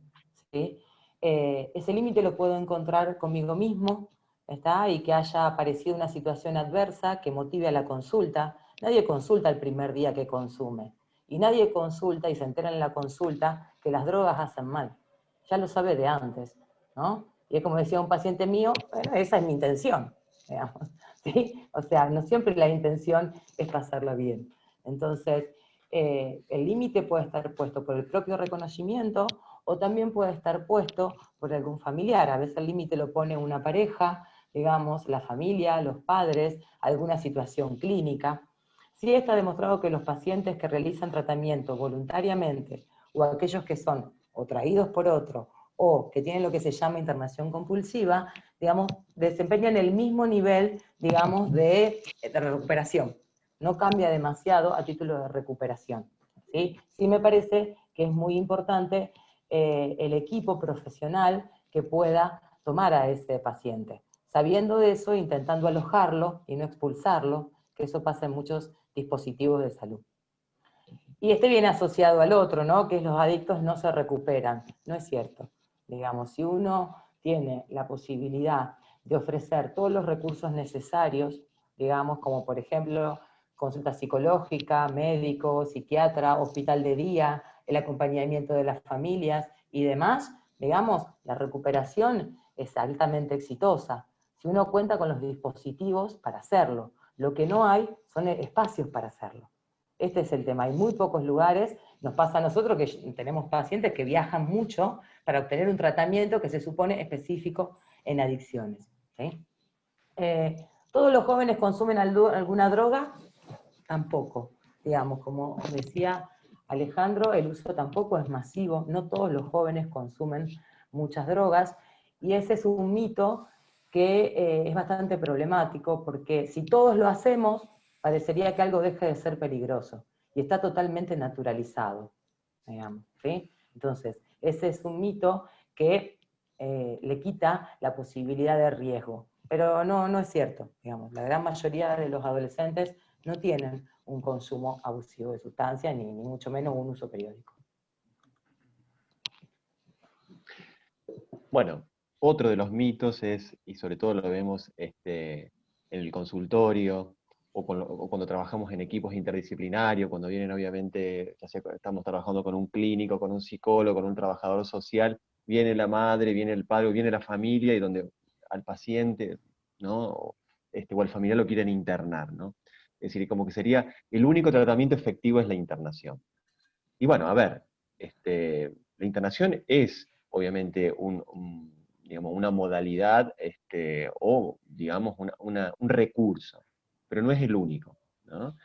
B: ¿sí? Ese límite lo puedo encontrar conmigo mismo, ¿está? Y que haya aparecido una situación adversa que motive a la consulta. Nadie consulta el primer día que consume, y nadie consulta y se entera en la consulta que las drogas hacen mal. Ya lo sabe de antes, ¿no? Y es como decía un paciente mío, bueno, esa es mi intención, digamos, ¿sí? O sea, no siempre la intención es pasarla bien. Entonces, el límite puede estar puesto por el propio reconocimiento, o también puede estar puesto por algún familiar. A veces el límite lo pone una pareja, digamos, la familia, los padres, alguna situación clínica. Sí está demostrado que los pacientes que realizan tratamiento voluntariamente, o aquellos que son o traídos por otro, o que tienen lo que se llama internación compulsiva, digamos, desempeñan el mismo nivel, digamos, de recuperación. No cambia demasiado a título de recuperación, ¿sí? Sí me parece que es muy importante el equipo profesional que pueda tomar a ese paciente. Sabiendo de eso, intentando alojarlo y no expulsarlo, que eso pasa en muchos dispositivos de salud. Y este viene asociado al otro, ¿no? Que los adictos no se recuperan. No es cierto. Digamos, si uno tiene la posibilidad de ofrecer todos los recursos necesarios, digamos, como por ejemplo consulta psicológica, médico, psiquiatra, hospital de día, el acompañamiento de las familias y demás, digamos, la recuperación es altamente exitosa. Si uno cuenta con los dispositivos para hacerlo, lo que no hay son espacios para hacerlo. Este es el tema, hay muy pocos lugares, nos pasa a nosotros que tenemos pacientes que viajan mucho para obtener un tratamiento que se supone específico en adicciones. ¿Sí? ¿Todos los jóvenes consumen alguna droga? Tampoco. Digamos, como decía Alejandro, el uso tampoco es masivo, no todos los jóvenes consumen muchas drogas, y ese es un mito que es bastante problemático, porque si todos lo hacemos, parecería que algo deja de ser peligroso, y está totalmente naturalizado, digamos, ¿sí? Entonces, ese es un mito que le quita la posibilidad de riesgo, pero no es cierto, digamos, la gran mayoría de los adolescentes no tienen un consumo abusivo de sustancias, ni mucho menos un uso periódico.
C: Bueno, otro de los mitos es, y sobre todo lo vemos en el consultorio, o cuando trabajamos en equipos interdisciplinarios, cuando vienen obviamente, ya sea estamos trabajando con un clínico, con un psicólogo, con un trabajador social, viene la madre, viene el padre, viene la familia, y donde al paciente, ¿no? O al familiar lo quieren internar, ¿no? Es decir, como que sería, el único tratamiento efectivo es la internación. Y bueno, a ver, la internación es obviamente digamos, una modalidad o, digamos, un recurso, pero no es el único, ¿no?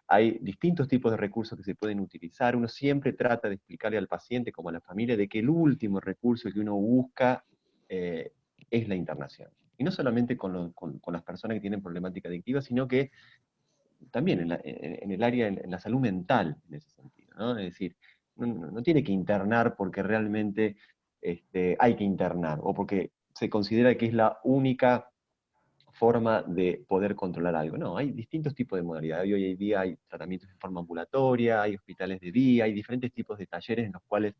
C: Hay distintos tipos de recursos que se pueden utilizar. Uno siempre trata de explicarle al paciente, como a la familia, de que el último recurso que uno busca es la internación. Y no solamente con las personas que tienen problemática adictiva, sino que también en el área, en la salud mental, en ese sentido, ¿no? Es decir, no tiene que internar porque realmente hay que internar, o porque se considera que es la única forma de poder controlar algo. No, hay distintos tipos de modalidades. Hoy en día hay tratamientos en forma ambulatoria, hay hospitales de día, hay diferentes tipos de talleres en los cuales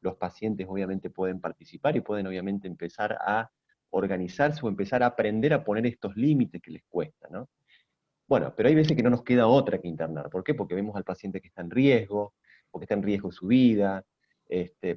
C: los pacientes obviamente pueden participar y pueden obviamente empezar a organizarse o empezar a aprender a poner estos límites que les cuesta, ¿no? Bueno, pero hay veces que no nos queda otra que internar. ¿Por qué? Porque vemos al paciente que está en riesgo, porque está en riesgo su vida,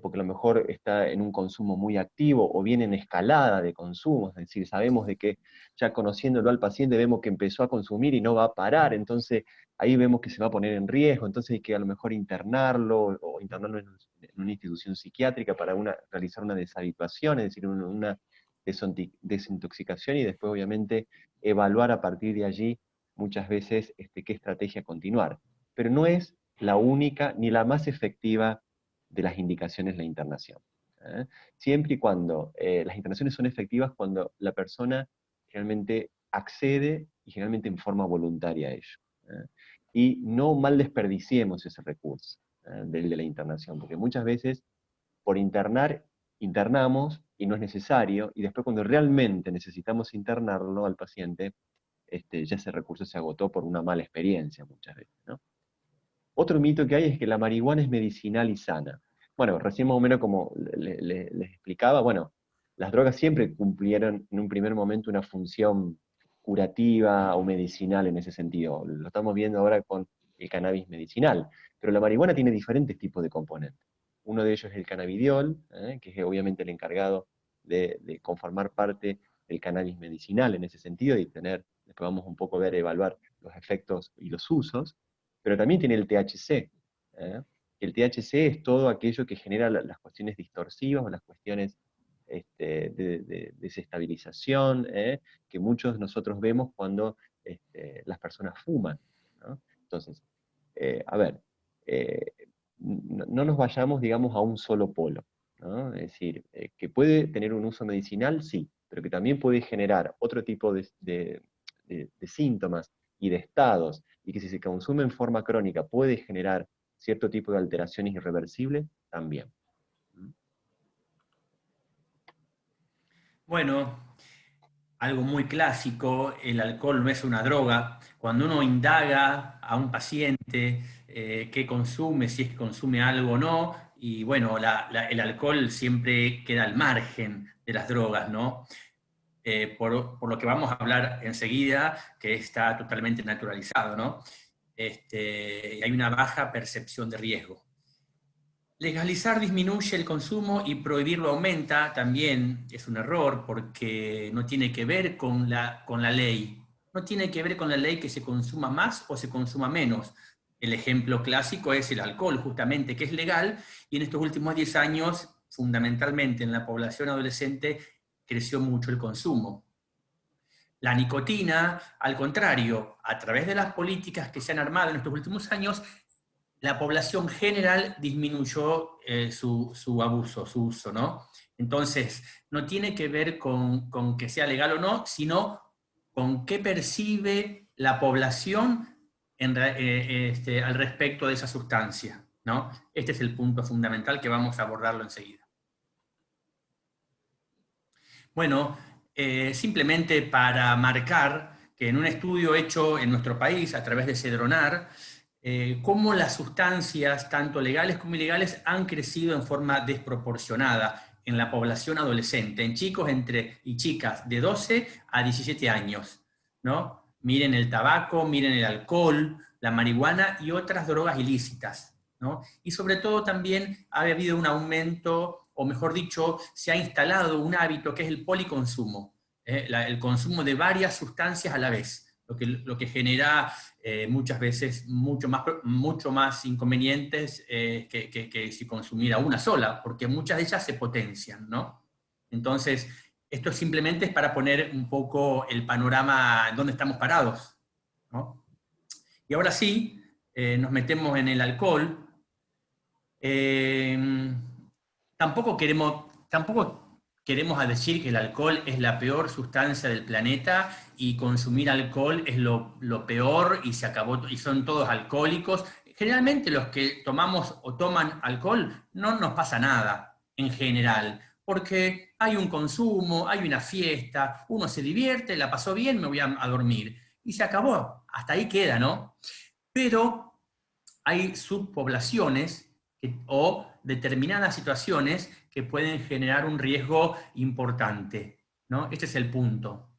C: porque a lo mejor está en un consumo muy activo o viene en escalada de consumo, es decir, sabemos de que ya conociéndolo al paciente vemos que empezó a consumir y no va a parar, entonces ahí vemos que se va a poner en riesgo, entonces hay que a lo mejor internarlo o internarlo en una institución psiquiátrica para realizar una deshabituación, es decir, una desintoxicación y después obviamente evaluar a partir de allí muchas veces qué estrategia continuar. Pero no es la única ni la más efectiva de las indicaciones la internación. Siempre y cuando las internaciones son efectivas cuando la persona realmente accede y generalmente en forma voluntaria a ello. Y no mal desperdiciemos ese recurso del de la internación, porque muchas veces por internamos y no es necesario, y después cuando realmente necesitamos internarlo al paciente, ya ese recurso se agotó por una mala experiencia muchas veces, ¿no? Otro mito que hay es que la marihuana es medicinal y sana. Bueno, recién más o menos como les explicaba, bueno, las drogas siempre cumplieron en un primer momento una función curativa o medicinal en ese sentido. Lo estamos viendo ahora con el cannabis medicinal, pero la marihuana tiene diferentes tipos de componentes. Uno de ellos es el cannabidiol, que es obviamente el encargado de conformar parte del cannabis medicinal en ese sentido y tener, después vamos un poco a ver, evaluar los efectos y los usos, pero también tiene el THC. El THC es todo aquello que genera las cuestiones distorsivas o las cuestiones de desestabilización, que muchos de nosotros vemos cuando las personas fuman, ¿no? Entonces, a ver, no nos vayamos, digamos, a un solo polo, ¿no? Es decir, que puede tener un uso medicinal, sí, pero que también puede generar otro tipo de síntomas y de estados, y que si se consume en forma crónica puede generar cierto tipo de alteraciones irreversibles, también.
D: Bueno, algo muy clásico, el alcohol no es una droga. Cuando uno indaga a un paciente qué consume, si es que consume algo o no, y bueno, el alcohol siempre queda al margen de las drogas, ¿no? Por lo que vamos a hablar enseguida, que está totalmente naturalizado, ¿no? Hay una baja percepción de riesgo. Legalizar disminuye el consumo y prohibirlo aumenta, también es un error porque no tiene que ver con la ley. No tiene que ver con la ley que se consuma más o se consuma menos. El ejemplo clásico es el alcohol, justamente, que es legal, y en estos últimos 10 años fundamentalmente en la población adolescente, creció mucho el consumo. La nicotina, al contrario, a través de las políticas que se han armado en estos últimos años, la población general disminuyó su abuso, su uso, ¿no? Entonces, no tiene que ver con que sea legal o no, sino con qué percibe la población al respecto de esa sustancia, ¿no? Este es el punto fundamental que vamos a abordarlo enseguida. Bueno, simplemente para marcar que en un estudio hecho en nuestro país a través de Cedronar, cómo las sustancias, tanto legales como ilegales, han crecido en forma desproporcionada en la población adolescente, en chicos y chicas de 12 a 17 años, ¿no? Miren el tabaco, miren el alcohol, la marihuana y otras drogas ilícitas, ¿no? Y sobre todo también ha habido un aumento, o mejor dicho, se ha instalado un hábito que es el policonsumo, el consumo de varias sustancias a la vez, lo que genera muchas veces mucho más inconvenientes que si consumiera una sola, porque muchas de ellas se potencian, ¿no? Entonces, esto simplemente es para poner un poco el panorama en donde estamos parados, ¿no? Y ahora sí, nos metemos en el alcohol. Tampoco queremos decir que el alcohol es la peor sustancia del planeta y consumir alcohol es lo peor y se acabó, y son todos alcohólicos. Generalmente los que tomamos o toman alcohol no nos pasa nada, en general, porque hay un consumo, hay una fiesta, uno se divierte, la pasó bien, me voy a dormir. Y se acabó, hasta ahí queda, ¿no? Pero hay subpoblaciones o determinadas situaciones que pueden generar un riesgo importante, ¿no? Este es el punto.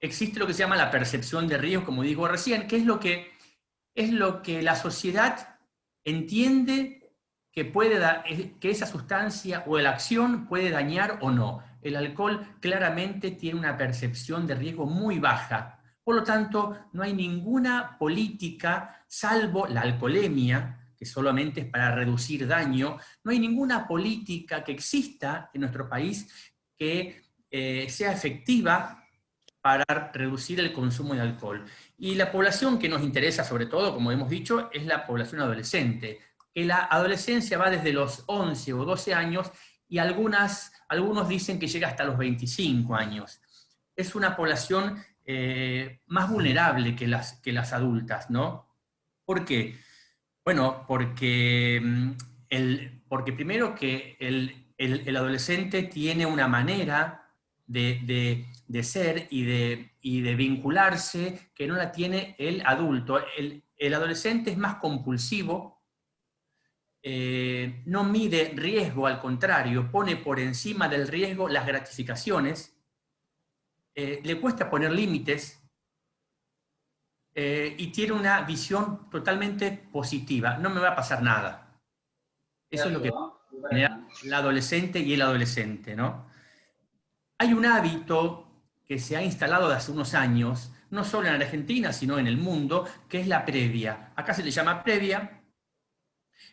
D: Existe lo que se llama la percepción de riesgo, como digo recién, que es lo que la sociedad entiende que esa sustancia o la acción puede dañar o no. El alcohol claramente tiene una percepción de riesgo muy baja. Por lo tanto, no hay ninguna política, salvo la alcoholemia, que solamente es para reducir daño, no hay ninguna política que exista en nuestro país que sea efectiva para reducir el consumo de alcohol. Y la población que nos interesa, sobre todo, como hemos dicho, es la población adolescente, que la adolescencia va desde los 11 o 12 años y algunos dicen que llega hasta los 25 años. Es una población más vulnerable que las adultas, ¿no? ¿Por qué? Bueno, porque primero que el adolescente tiene una manera de ser y de vincularse que no la tiene el adulto. El adolescente es más compulsivo, no mide riesgo, al contrario, pone por encima del riesgo las gratificaciones, le cuesta poner límites, y tiene una visión totalmente positiva. No me va a pasar nada. Eso es lo que genera la adolescente y el adolescente, ¿no? Hay un hábito que se ha instalado de hace unos años, no solo en Argentina, sino en el mundo, que es la previa. Acá se le llama previa,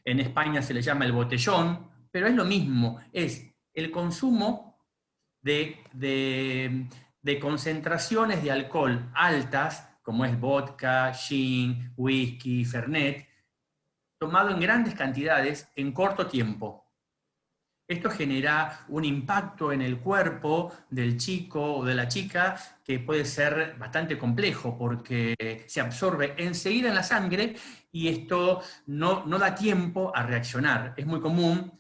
D: en España se le llama el botellón, pero es lo mismo, es el consumo de concentraciones de alcohol altas, como es vodka, gin, whisky, fernet, tomado en grandes cantidades en corto tiempo. Esto genera un impacto en el cuerpo del chico o de la chica que puede ser bastante complejo porque se absorbe enseguida en la sangre y esto no da tiempo a reaccionar. Es muy común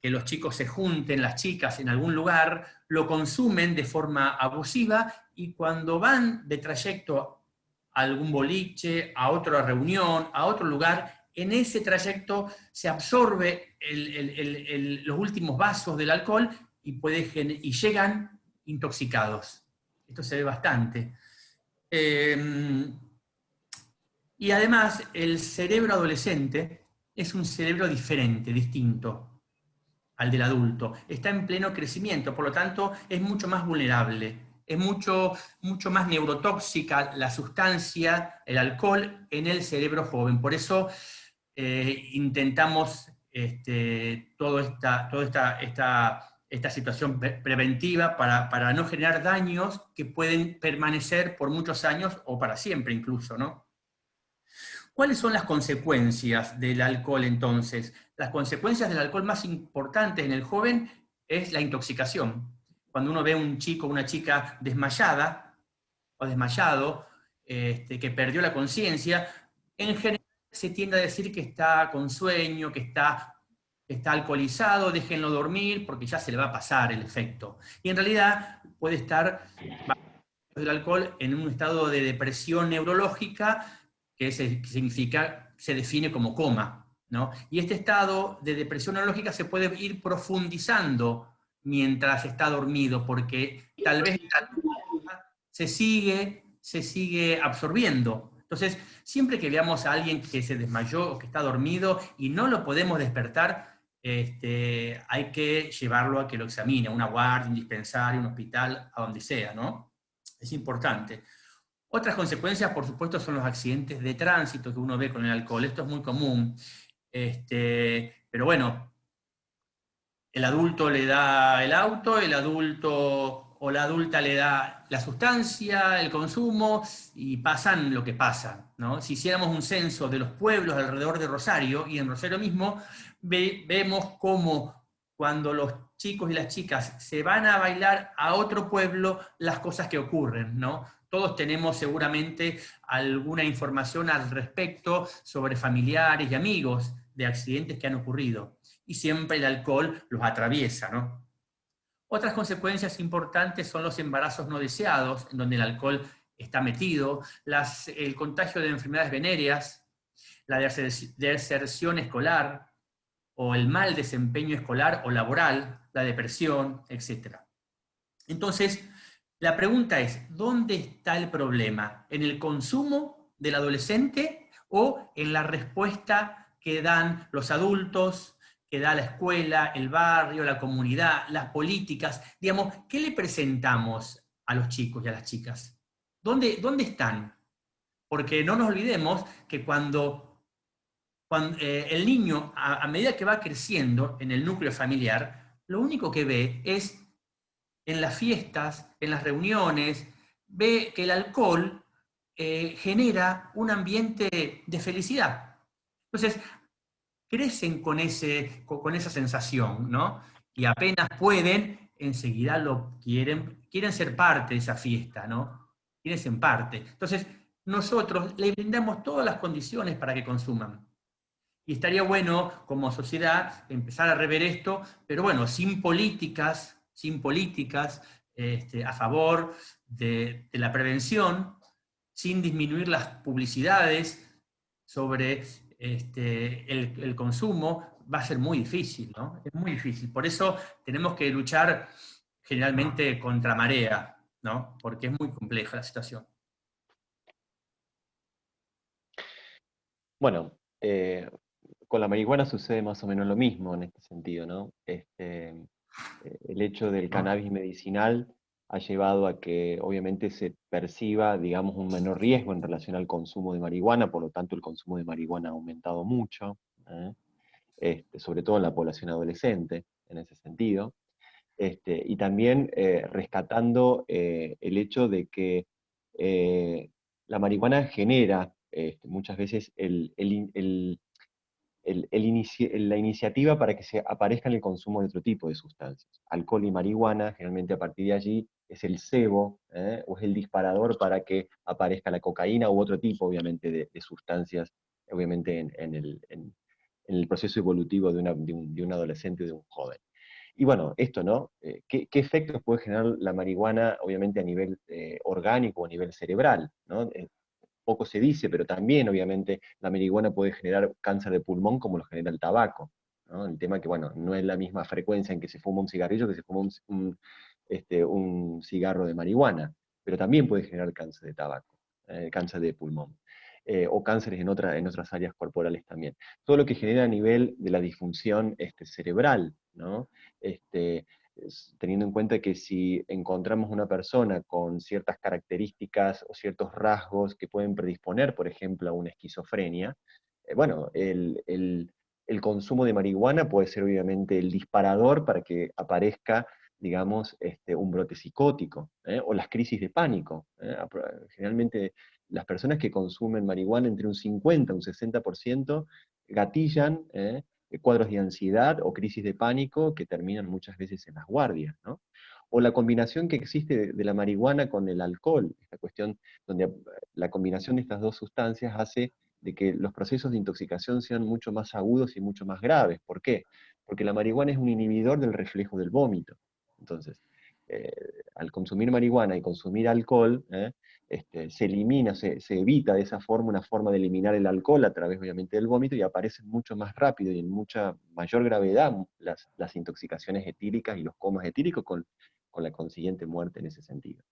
D: que los chicos se junten, las chicas, en algún lugar, lo consumen de forma abusiva y cuando van de trayecto a algún boliche, a otra reunión, a otro lugar, en ese trayecto se absorbe los últimos vasos del alcohol y llegan intoxicados. Esto se ve bastante. Y además, el cerebro adolescente es un cerebro diferente, distinto al del adulto. Está en pleno crecimiento, por lo tanto, es mucho más vulnerable. Es mucho más neurotóxica la sustancia, el alcohol, en el cerebro joven. Por eso intentamos toda esta situación preventiva para no generar daños que pueden permanecer por muchos años o para siempre incluso, ¿no? ¿Cuáles son las consecuencias del alcohol entonces? Las consecuencias del alcohol más importantes en el joven es la intoxicación. Cuando uno ve a un chico o una chica desmayada o desmayado, que perdió la conciencia, en general se tiende a decir que está con sueño, que está alcoholizado, déjenlo dormir porque ya se le va a pasar el efecto. Y en realidad puede estar del alcohol en un estado de depresión neurológica que significa, se define como coma, ¿no? Y este estado de depresión neurológica se puede ir profundizando mientras está dormido, porque tal vez se sigue absorbiendo. Entonces, siempre que veamos a alguien que se desmayó o que está dormido y no lo podemos despertar, hay que llevarlo a que lo examine, a una guardia, un dispensario, un hospital, a donde sea, ¿no? Es importante. Otras consecuencias, por supuesto, son los accidentes de tránsito que uno ve con el alcohol. Esto es muy común. Pero bueno, el adulto le da el auto, el adulto o la adulta le da la sustancia, el consumo, y pasan lo que pasa, ¿no? Si hiciéramos un censo de los pueblos alrededor de Rosario, y en Rosario mismo, vemos cómo cuando los chicos y las chicas se van a bailar a otro pueblo, las cosas que ocurren, ¿no? Todos tenemos seguramente alguna información al respecto sobre familiares y amigos de accidentes que han ocurrido. Y siempre el alcohol los atraviesa, ¿no? Otras consecuencias importantes son los embarazos no deseados, en donde el alcohol está metido, el contagio de enfermedades venéreas, la deserción escolar, o el mal desempeño escolar o laboral, la depresión, etc. Entonces, la pregunta es, ¿dónde está el problema? ¿En el consumo del adolescente o en la respuesta que dan los adultos, que da la escuela, el barrio, la comunidad, las políticas? Digamos, ¿qué le presentamos a los chicos y a las chicas? ¿Dónde están? Porque no nos olvidemos que cuando el niño, a medida que va creciendo en el núcleo familiar, lo único que ve es en las fiestas, en las reuniones, ve que el alcohol genera un ambiente de felicidad. Entonces, crecen con esa sensación, ¿no? Y apenas pueden, enseguida quieren ser parte de esa fiesta, ¿no? Quieren ser parte. Entonces, nosotros le brindamos todas las condiciones para que consuman. Y estaría bueno, como sociedad, empezar a rever esto, pero bueno, sin políticas a favor de la prevención, sin disminuir las publicidades sobre el consumo, va a ser muy difícil, ¿no? Es muy difícil. Por eso tenemos que luchar generalmente contra marea, ¿no? Porque es muy compleja la situación.
C: Bueno, con la marihuana sucede más o menos lo mismo en este sentido, ¿no? El hecho del cannabis medicinal ha llevado a que obviamente se perciba, digamos, un menor riesgo en relación al consumo de marihuana, por lo tanto el consumo de marihuana ha aumentado mucho, sobre todo en la población adolescente, en ese sentido. Y también rescatando el hecho de que la marihuana genera muchas veces la iniciativa para que se aparezca en el consumo de otro tipo de sustancias. Alcohol y marihuana, generalmente a partir de allí, es el cebo, o es el disparador para que aparezca la cocaína u otro tipo, obviamente, de sustancias, obviamente, en el proceso evolutivo de un adolescente o de un joven. Y bueno, esto, ¿no? ¿Qué efectos puede generar la marihuana, obviamente, a nivel orgánico o a nivel cerebral, ¿no? Poco se dice, pero también, obviamente, la marihuana puede generar cáncer de pulmón como lo genera el tabaco, ¿no? El tema que, bueno, no es la misma frecuencia en que se fuma un cigarrillo que se fuma un cigarro de marihuana, pero también puede generar cáncer de tabaco, cáncer de pulmón. O cánceres en otras áreas corporales también. Todo lo que genera a nivel de la disfunción cerebral, ¿no? Teniendo en cuenta que si encontramos una persona con ciertas características o ciertos rasgos que pueden predisponer, por ejemplo, a una esquizofrenia, bueno, el consumo de marihuana puede ser obviamente el disparador para que aparezca, digamos, un brote psicótico, o las crisis de pánico. Generalmente las personas que consumen marihuana entre un 50 y un 60% gatillan cuadros de ansiedad o crisis de pánico que terminan muchas veces en las guardias, ¿no? O la combinación que existe de la marihuana con el alcohol, esta cuestión donde la combinación de estas dos sustancias hace de que los procesos de intoxicación sean mucho más agudos y mucho más graves. ¿Por qué? Porque la marihuana es un inhibidor del reflejo del vómito. Entonces, al consumir marihuana y consumir alcohol, se elimina, se evita de esa forma una forma de eliminar el alcohol a través obviamente del vómito, y aparecen mucho más rápido y en mucha mayor gravedad las intoxicaciones etíricas y los comas etílicos con la consiguiente muerte en ese sentido.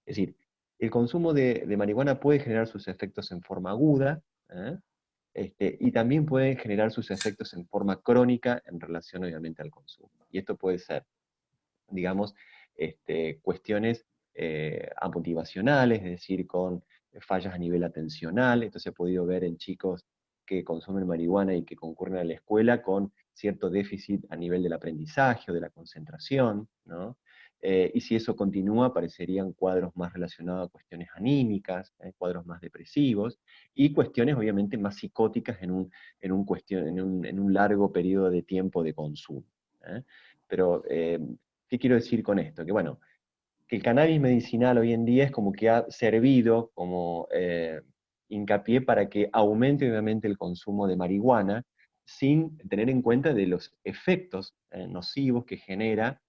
C: Es decir, el consumo de marihuana puede generar sus efectos en forma aguda, ¿eh? Y también puede generar sus efectos en forma crónica en relación obviamente al consumo. Y esto puede ser, digamos, cuestiones amotivacionales, es decir, con fallas a nivel atencional. Esto se ha podido ver en chicos que consumen marihuana y que concurren a la escuela con cierto déficit a nivel del aprendizaje o de la concentración, ¿no? Y si eso continúa, aparecerían cuadros más relacionados a cuestiones anímicas, cuadros más depresivos, y cuestiones obviamente más psicóticas en un largo periodo de tiempo de consumo. Pero, ¿qué quiero decir con esto? Que bueno, que el cannabis medicinal hoy en día es como que ha servido como hincapié para que aumente obviamente el consumo de marihuana, sin tener en cuenta de los efectos nocivos que genera,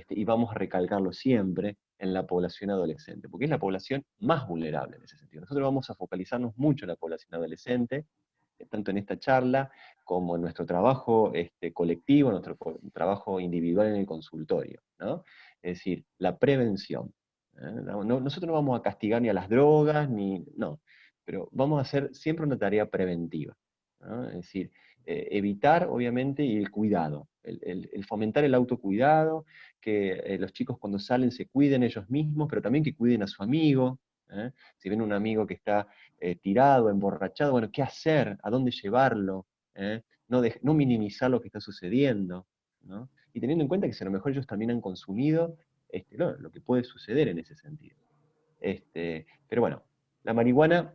C: y vamos a recalcarlo siempre, en la población adolescente, porque es la población más vulnerable en ese sentido. Nosotros vamos a focalizarnos mucho en la población adolescente, tanto en esta charla como en nuestro trabajo colectivo, nuestro trabajo individual en el consultorio, ¿no? Es decir, la prevención. Nosotros no vamos a castigar ni a las drogas, no, pero vamos a hacer siempre una tarea preventiva, ¿no? Es decir, evitar, obviamente, y el cuidado, el fomentar el autocuidado, que los chicos cuando salen se cuiden ellos mismos, pero también que cuiden a su amigo. Si ven un amigo que está tirado, emborrachado, bueno, ¿qué hacer? ¿A dónde llevarlo? No minimizar lo que está sucediendo, ¿no? Y teniendo en cuenta que si a lo mejor ellos también han consumido, lo que puede suceder en ese sentido. Pero bueno, la marihuana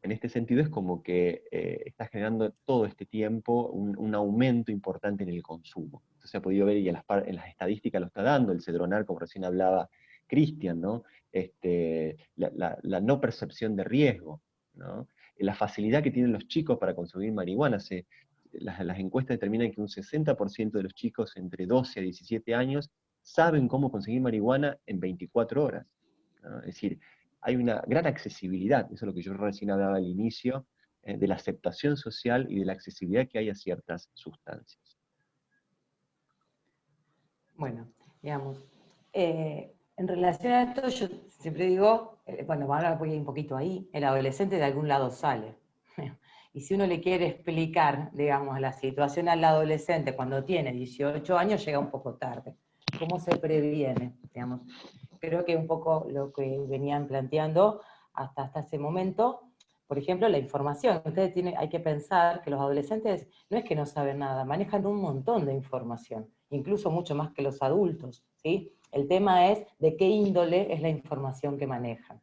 C: en este sentido es como que está generando todo este tiempo un aumento importante en el consumo. Esto se ha podido ver y en las estadísticas lo está dando, el cedronal, como recién hablaba Cristian, ¿no? La no percepción de riesgo, ¿no? La facilidad que tienen los chicos para consumir marihuana. Las encuestas determinan que un 60% de los chicos entre 12 a 17 años saben cómo conseguir marihuana en 24 horas, ¿no? Es decir, hay una gran accesibilidad, eso es lo que yo recién hablaba al inicio, de la aceptación social y de la accesibilidad que hay a ciertas sustancias.
B: Bueno, digamos, en relación a esto, yo siempre digo, bueno, ahora voy un poquito ahí, el adolescente de algún lado sale. Y si uno le quiere explicar, digamos, la situación al adolescente cuando tiene 18 años, llega un poco tarde. ¿Cómo se previene? Digamos, creo que un poco lo que venían planteando hasta ese momento, por ejemplo, la información. Hay que pensar que los adolescentes no es que no saben nada, manejan un montón de información, incluso mucho más que los adultos, ¿sí? El tema es de qué índole es la información que manejan.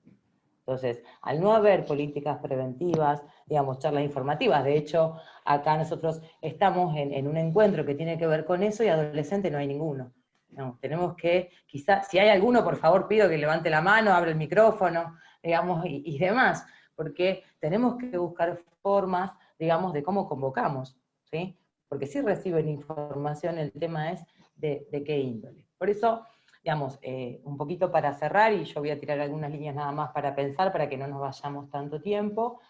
B: Entonces, al no haber políticas preventivas, digamos, charlas informativas, de hecho, acá nosotros estamos en un encuentro que tiene que ver con eso y adolescente no hay ninguno. No, tenemos que, quizás, si hay alguno, por favor, pido que levante la mano, abra el micrófono, digamos, y demás, porque tenemos que buscar formas, digamos, de cómo convocamos, ¿sí? Porque si reciben información, el tema es de qué índole. Por eso, digamos, un poquito para cerrar, y yo voy a tirar algunas líneas nada más para pensar, para que no nos vayamos tanto tiempo,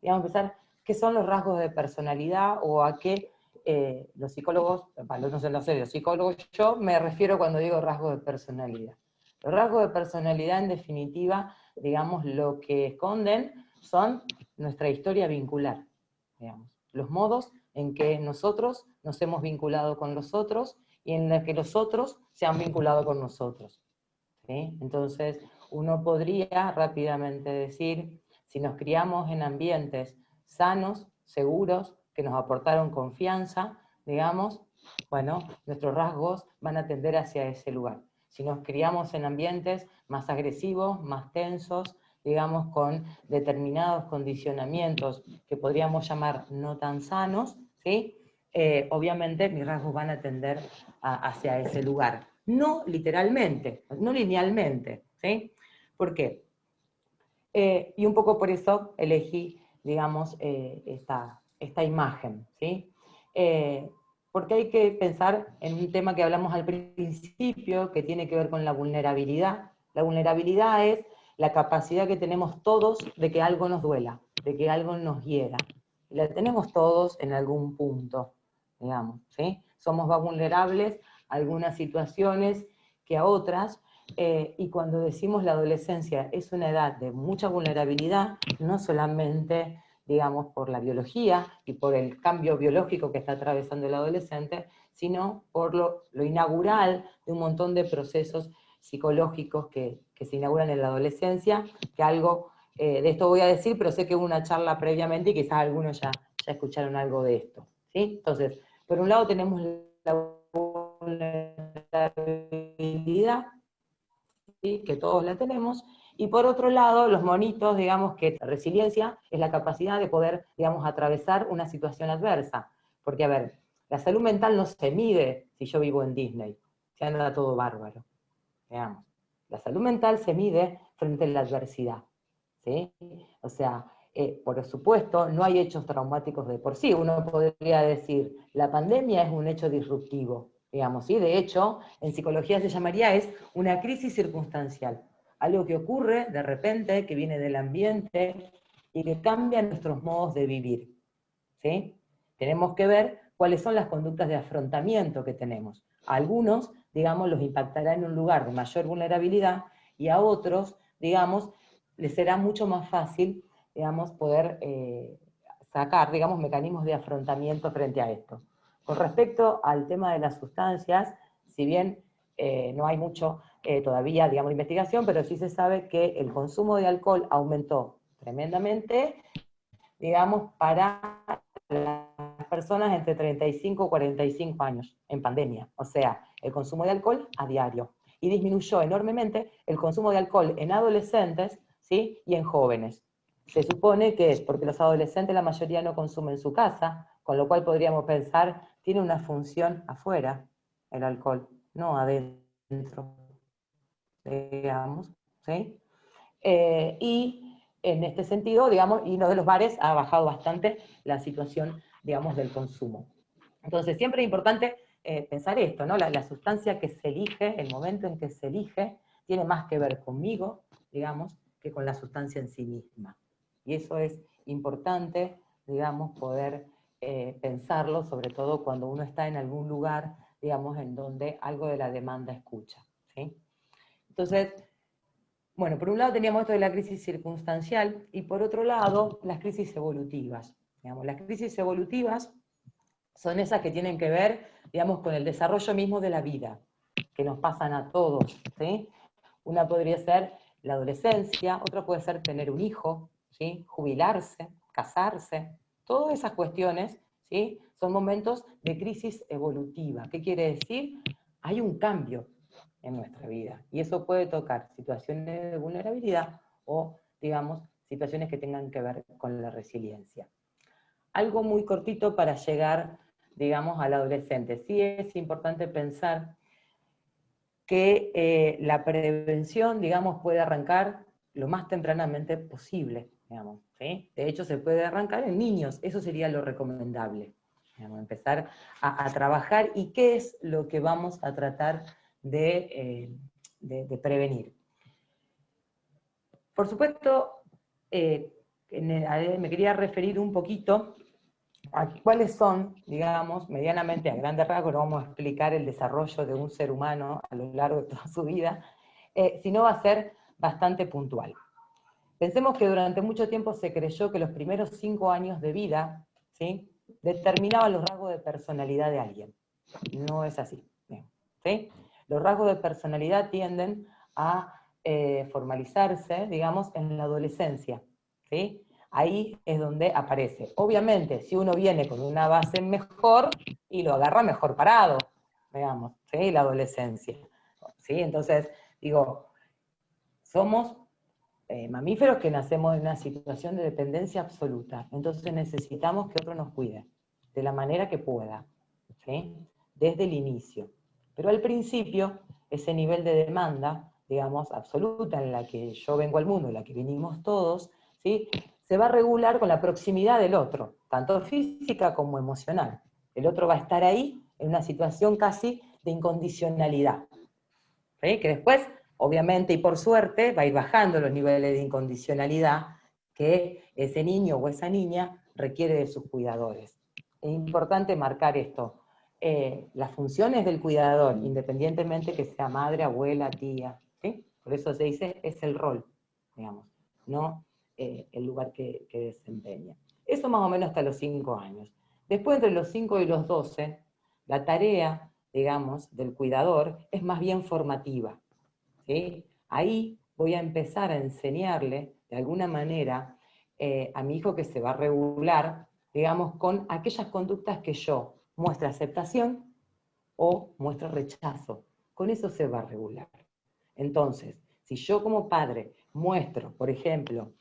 B: digamos, empezar, ¿qué son los rasgos de personalidad o a qué los psicólogos, no sé, los psicólogos, yo me refiero cuando digo rasgos de personalidad? Los rasgos de personalidad, en definitiva, digamos, lo que esconden son nuestra historia vincular, digamos, los modos en que nosotros nos hemos vinculado con los otros, y en la que los otros se han vinculado con nosotros, ¿sí? Entonces, uno podría rápidamente decir, si nos criamos en ambientes sanos, seguros, que nos aportaron confianza, digamos, bueno, nuestros rasgos van a tender hacia ese lugar. Si nos criamos en ambientes más agresivos, más tensos, digamos, con determinados condicionamientos que podríamos llamar no tan sanos, ¿sí? Obviamente mis rasgos van a tender hacia ese lugar. No literalmente, no linealmente, ¿sí? ¿Por qué? Y un poco por eso elegí, digamos, esta imagen, ¿sí? Porque hay que pensar en un tema que hablamos al principio, que tiene que ver con la vulnerabilidad. La vulnerabilidad es la capacidad que tenemos todos de que algo nos duela, de que algo nos hiera. Y la tenemos todos en algún punto, digamos, ¿sí? Somos más vulnerables a algunas situaciones que a otras, y cuando decimos la adolescencia es una edad de mucha vulnerabilidad, no solamente, digamos, por la biología y por el cambio biológico que está atravesando el adolescente, sino por lo inaugural de un montón de procesos psicológicos que se inauguran en la adolescencia, que algo de esto voy a decir, pero sé que hubo una charla previamente y quizás algunos ya escucharon algo de esto, ¿sí? Entonces, por un lado tenemos la vulnerabilidad, ¿sí? Que todos la tenemos, y por otro lado, los monitos, digamos que la resiliencia es la capacidad de poder, digamos, atravesar una situación adversa. Porque, a ver, la salud mental no se mide si yo vivo en Disney, si anda todo bárbaro, digamos. La salud mental se mide frente a la adversidad, ¿sí? O sea, por supuesto, no hay hechos traumáticos de por sí. Uno podría decir, la pandemia es un hecho disruptivo, digamos, ¿sí? De hecho, en psicología se llamaría es una crisis circunstancial. Algo que ocurre de repente, que viene del ambiente y que cambia nuestros modos de vivir, ¿sí? Tenemos que ver cuáles son las conductas de afrontamiento que tenemos. A algunos, digamos, los impactará en un lugar de mayor vulnerabilidad y a otros, digamos, les será mucho más fácil, digamos, poder sacar, digamos, mecanismos de afrontamiento frente a esto. Con respecto al tema de las sustancias, si bien no hay mucho todavía, digamos, investigación, pero sí se sabe que el consumo de alcohol aumentó tremendamente, digamos, para las personas entre 35 y 45 años en pandemia. O sea, el consumo de alcohol a diario. Y disminuyó enormemente el consumo de alcohol en adolescentes, ¿sí? Y en jóvenes. Se supone que es porque los adolescentes la mayoría no consumen en su casa, con lo cual podríamos pensar, tiene una función afuera el alcohol, no adentro, digamos, ¿sí? Y en este sentido, digamos, y uno de los bares ha bajado bastante la situación, digamos, del consumo. Entonces, siempre es importante pensar esto, ¿no? La sustancia que se elige, el momento en que se elige, tiene más que ver conmigo, digamos, que con la sustancia en sí misma. Y eso es importante, digamos, poder pensarlo, sobre todo cuando uno está en algún lugar, digamos, en donde algo de la demanda escucha, ¿sí? Entonces, bueno, por un lado teníamos esto de la crisis circunstancial, y por otro lado, las crisis evolutivas. Digamos, las crisis evolutivas son esas que tienen que ver, digamos, con el desarrollo mismo de la vida, que nos pasan a todos, ¿sí? Una podría ser la adolescencia, otra puede ser tener un hijo, ¿sí? Jubilarse, casarse, todas esas cuestiones, ¿sí? Son momentos de crisis evolutiva. ¿Qué quiere decir? Hay un cambio en nuestra vida, y eso puede tocar situaciones de vulnerabilidad o, digamos, situaciones que tengan que ver con la resiliencia. Algo muy cortito para llegar, digamos, al adolescente. Sí es importante pensar que la prevención, digamos, puede arrancar lo más tempranamente posible, digamos, ¿sí? De hecho, se puede arrancar en niños, eso sería lo recomendable, digamos, empezar a trabajar, y qué es lo que vamos a tratar de prevenir. Por supuesto, me quería referir un poquito a cuáles son, digamos, medianamente a grandes rasgos, no vamos a explicar el desarrollo de un ser humano a lo largo de toda su vida, sino va a ser bastante puntual. Pensemos que durante mucho tiempo se creyó que los primeros 5 años de vida, ¿sí?, determinaban los rasgos de personalidad de alguien. No es así, ¿sí? Los rasgos de personalidad tienden a formalizarse, digamos, en la adolescencia, ¿sí? ahí es donde aparece. Obviamente, si uno viene con una base mejor, y lo agarra mejor parado, digamos, ¿sí? La adolescencia. ¿Sí? Entonces, digo, somos mamíferos que nacemos en una situación de dependencia absoluta, entonces necesitamos que otro nos cuide, de la manera que pueda, ¿sí? Desde el inicio. Pero al principio, ese nivel de demanda, digamos, absoluta, en la que yo vengo al mundo, en la que venimos todos, ¿sí? Se va a regular con la proximidad del otro, tanto física como emocional. El otro va a estar ahí en una situación casi de incondicionalidad, ¿sí? Que después, obviamente y por suerte, va a ir bajando los niveles de incondicionalidad que ese niño o esa niña requiere de sus cuidadores. Es importante marcar esto. Las funciones del cuidador, independientemente que sea madre, abuela, tía, ¿sí? Por eso se dice, es el rol, digamos, no el lugar que desempeña. Eso más o menos hasta los 5 años. Después, entre los 5 y los 12, la tarea, digamos, del cuidador es más bien formativa, ¿sí? Ahí voy a empezar a enseñarle, de alguna manera, a mi hijo que se va a regular, digamos, con aquellas conductas que yo muestre aceptación o muestre rechazo. Con eso se va a regular. Entonces, si yo como padre muestro, por ejemplo,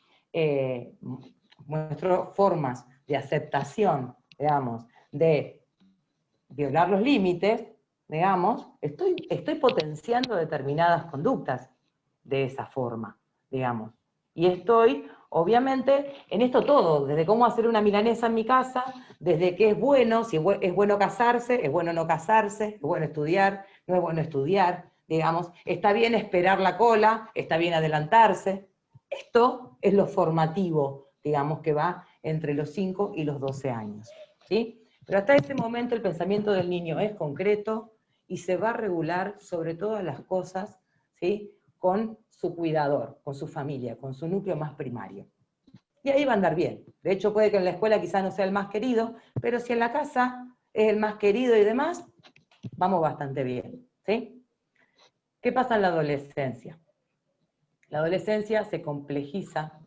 B: muestro formas de aceptación, digamos, de violar los límites, digamos, estoy potenciando determinadas conductas de esa forma, digamos. Y estoy, obviamente, en esto todo, desde cómo hacer una milanesa en mi casa, desde qué es bueno, si es bueno casarse, es bueno no casarse, es bueno estudiar, no es bueno estudiar, digamos, está bien esperar la cola, está bien adelantarse. Esto es lo formativo, digamos, que va entre los 5 y los 12 años, ¿sí? Pero hasta ese momento el pensamiento del niño es concreto y se va a regular sobre todas las cosas, ¿sí? Con su cuidador, con su familia, con su núcleo más primario. Y ahí va a andar bien. De hecho, puede que en la escuela quizás no sea el más querido, pero si en la casa es el más querido y demás, vamos bastante bien, ¿sí? ¿Qué pasa en la adolescencia? La adolescencia se complejiza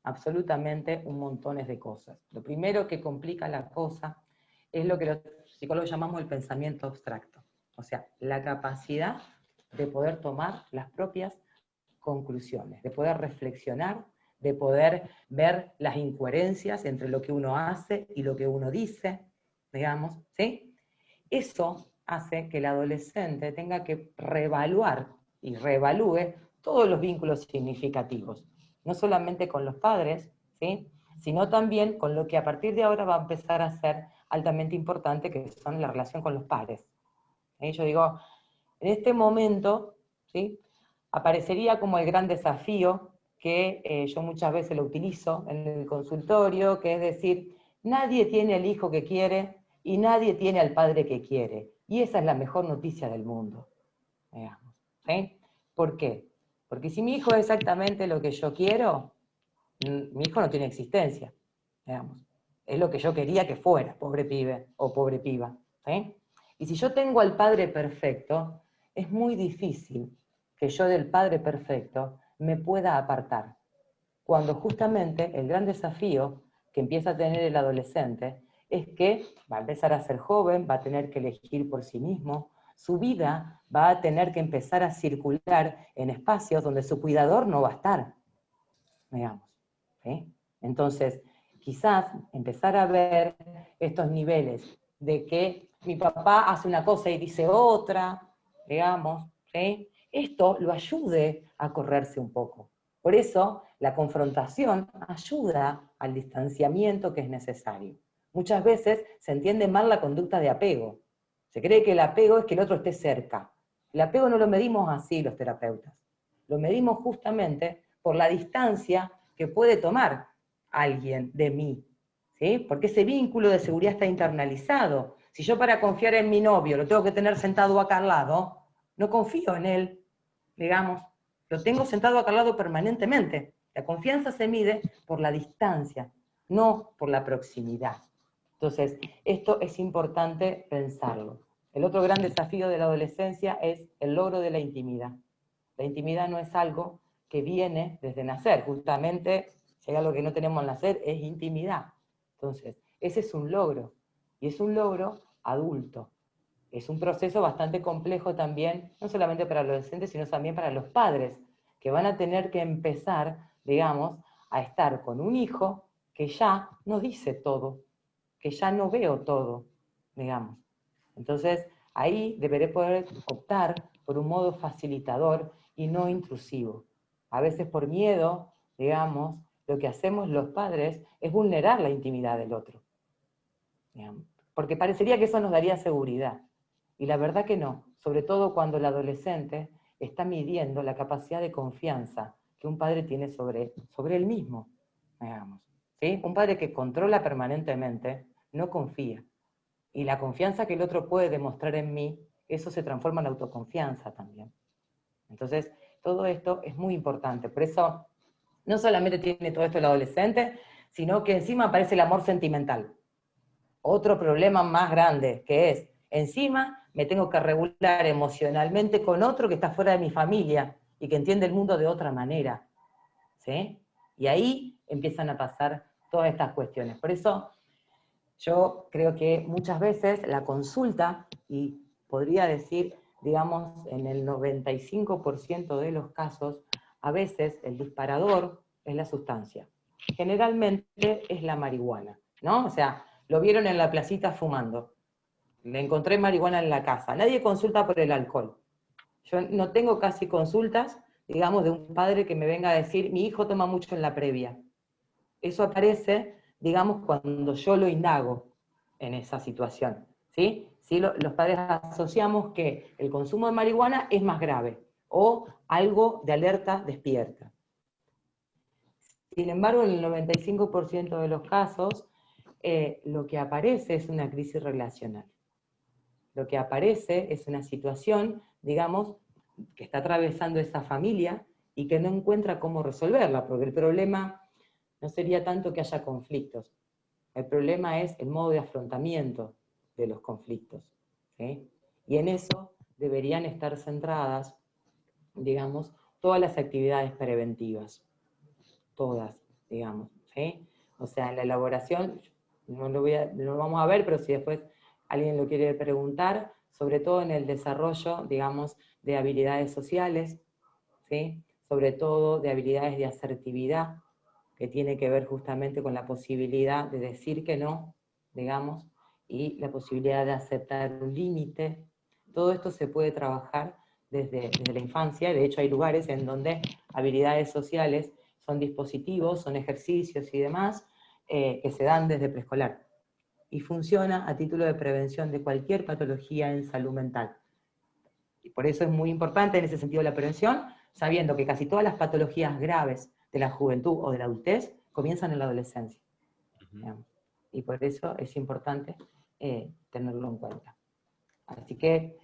B: absolutamente un montón de cosas. Lo primero que complica la cosa es lo que los psicólogos llamamos el pensamiento abstracto, o sea, la capacidad de poder tomar las propias conclusiones, de poder reflexionar, de poder ver las incoherencias entre lo que uno hace y lo que uno dice, digamos, ¿sí? Eso hace que el adolescente tenga que reevaluar y reevalúe todos los vínculos significativos, no solamente con los padres, ¿sí? Sino también con lo que a partir de ahora va a empezar a ser altamente importante, que son la relación con los pares. Yo digo, en este momento, ¿sí? Aparecería como el gran desafío que yo muchas veces lo utilizo en el consultorio, que es decir, nadie tiene el hijo que quiere y nadie tiene al padre que quiere. Y esa es la mejor noticia del mundo, digamos, ¿sí? ¿Por qué? Porque si mi hijo es exactamente lo que yo quiero, mi hijo no tiene existencia, digamos. Es lo que yo quería que fuera, pobre pibe o pobre piba, ¿sí? Y si yo tengo al padre perfecto, es muy difícil que yo del padre perfecto me pueda apartar. Cuando justamente el gran desafío que empieza a tener el adolescente es que va a empezar a ser joven, va a tener que elegir por sí mismo, su vida va a tener que empezar a circular en espacios donde su cuidador no va a estar, digamos, ¿sí? Entonces, quizás empezar a ver estos niveles de que mi papá hace una cosa y dice otra, digamos, ¿sí? Esto lo ayude a correrse un poco. Por eso, la confrontación ayuda al distanciamiento que es necesario. Muchas veces se entiende mal la conducta de apego. Se cree que el apego es que el otro esté cerca. El apego no lo medimos así los terapeutas. Lo medimos justamente por la distancia que puede tomar alguien de mí, ¿sí? Porque ese vínculo de seguridad está internalizado. Si yo para confiar en mi novio lo tengo que tener sentado acá al lado, no confío en él, digamos, lo tengo sentado acá al lado permanentemente. La confianza se mide por la distancia, no por la proximidad. Entonces, esto es importante pensarlo. El otro gran desafío de la adolescencia es el logro de la intimidad. La intimidad no es algo que viene desde nacer, justamente Si hay algo que no tenemos al nacer, es intimidad. Entonces, ese es un logro, y es un logro adulto. Es un proceso bastante complejo también, no solamente para los adolescentes, sino también para los padres, que van a tener que empezar, digamos, a estar con un hijo que ya no dice todo, que ya no veo todo, digamos. Entonces, ahí deberé poder optar por un modo facilitador y no intrusivo. A veces por miedo, digamos, lo que hacemos los padres es vulnerar la intimidad del otro, digamos, porque parecería que eso nos daría seguridad. Y la verdad que no, sobre todo cuando el adolescente está midiendo la capacidad de confianza que un padre tiene sobre él mismo, digamos. ¿Sí? Un padre que controla permanentemente no confía. Y la confianza que el otro puede demostrar en mí, eso se transforma en autoconfianza también. Entonces, todo esto es muy importante. Por eso, no solamente tiene todo esto el adolescente, sino que encima aparece el amor sentimental. Otro problema más grande, que es, encima me tengo que regular emocionalmente con otro que está fuera de mi familia y que entiende el mundo de otra manera. ¿Sí? Y ahí empiezan a pasar todas estas cuestiones. Por eso yo creo que muchas veces la consulta, y podría decir, digamos, en el 95% de los casos, a veces el disparador es la sustancia. Generalmente es la marihuana, ¿no? O sea, lo vieron en la placita fumando. Le encontré marihuana en la casa. Nadie consulta por el alcohol. Yo no tengo casi consultas, digamos, de un padre que me venga a decir, mi hijo toma mucho en la previa. Eso aparece, digamos, cuando yo lo indago en esa situación, ¿sí? ¿Sí? Los padres asociamos que el consumo de marihuana es más grave, o algo de alerta despierta. Sin embargo, en el 95% de los casos, lo que aparece es una crisis relacional. Lo que aparece es una situación, digamos, que está atravesando esa familia y que no encuentra cómo resolverla, porque el problema no sería tanto que haya conflictos. El problema es el modo de afrontamiento de los conflictos, ¿sí? Y en eso deberían estar centradas, digamos, todas las actividades preventivas. Todas, digamos, ¿sí? O sea, en la elaboración, no lo vamos a ver, pero si después alguien lo quiere preguntar, sobre todo en el desarrollo, digamos, de habilidades sociales, ¿sí? Sobre todo de habilidades de asertividad, que tiene que ver justamente con la posibilidad de decir que no, digamos, y la posibilidad de aceptar un límite. Todo esto se puede trabajar desde la infancia. De hecho hay lugares en donde habilidades sociales son dispositivos, son ejercicios y demás, que se dan desde preescolar. Y funciona a título de prevención de cualquier patología en salud mental. Y por eso es muy importante en ese sentido la prevención, sabiendo que casi todas las patologías graves de la juventud o de la adultez comienzan en la adolescencia. Uh-huh. Y por eso es importante tenerlo en cuenta. Así que,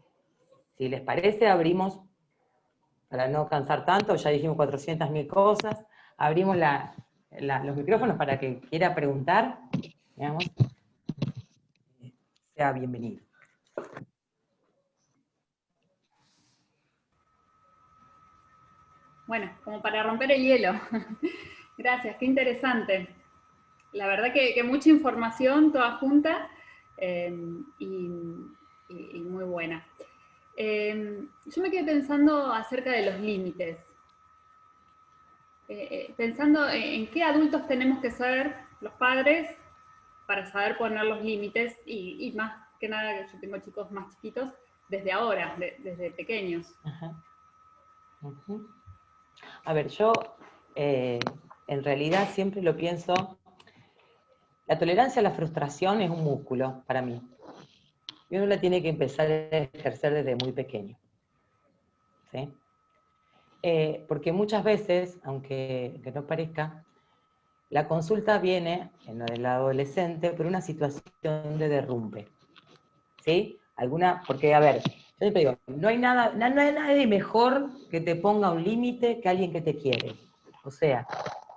B: si les parece, abrimos, para no cansar tanto, ya dijimos 400.000 cosas, abrimos los micrófonos para que quiera preguntar, digamos, sea bienvenido.
E: Bueno, como para romper el hielo. Gracias, qué interesante. La verdad que mucha información toda junta y muy buena. Yo me quedé pensando acerca de los límites. Pensando en qué adultos tenemos que ser los padres para saber poner los límites y más que nada, yo tengo chicos más chiquitos, desde ahora, desde pequeños.
B: Ajá. Uh-huh. A ver, yo en realidad siempre lo pienso, la tolerancia a la frustración es un músculo para mí. Y uno la tiene que empezar a ejercer desde muy pequeño. ¿Sí? Porque muchas veces, aunque no parezca, la consulta viene en el adolescente por una situación de derrumbe. ¿Sí? Porque, a ver, yo siempre digo, no hay nadie mejor que te ponga un límite que alguien que te quiere. O sea,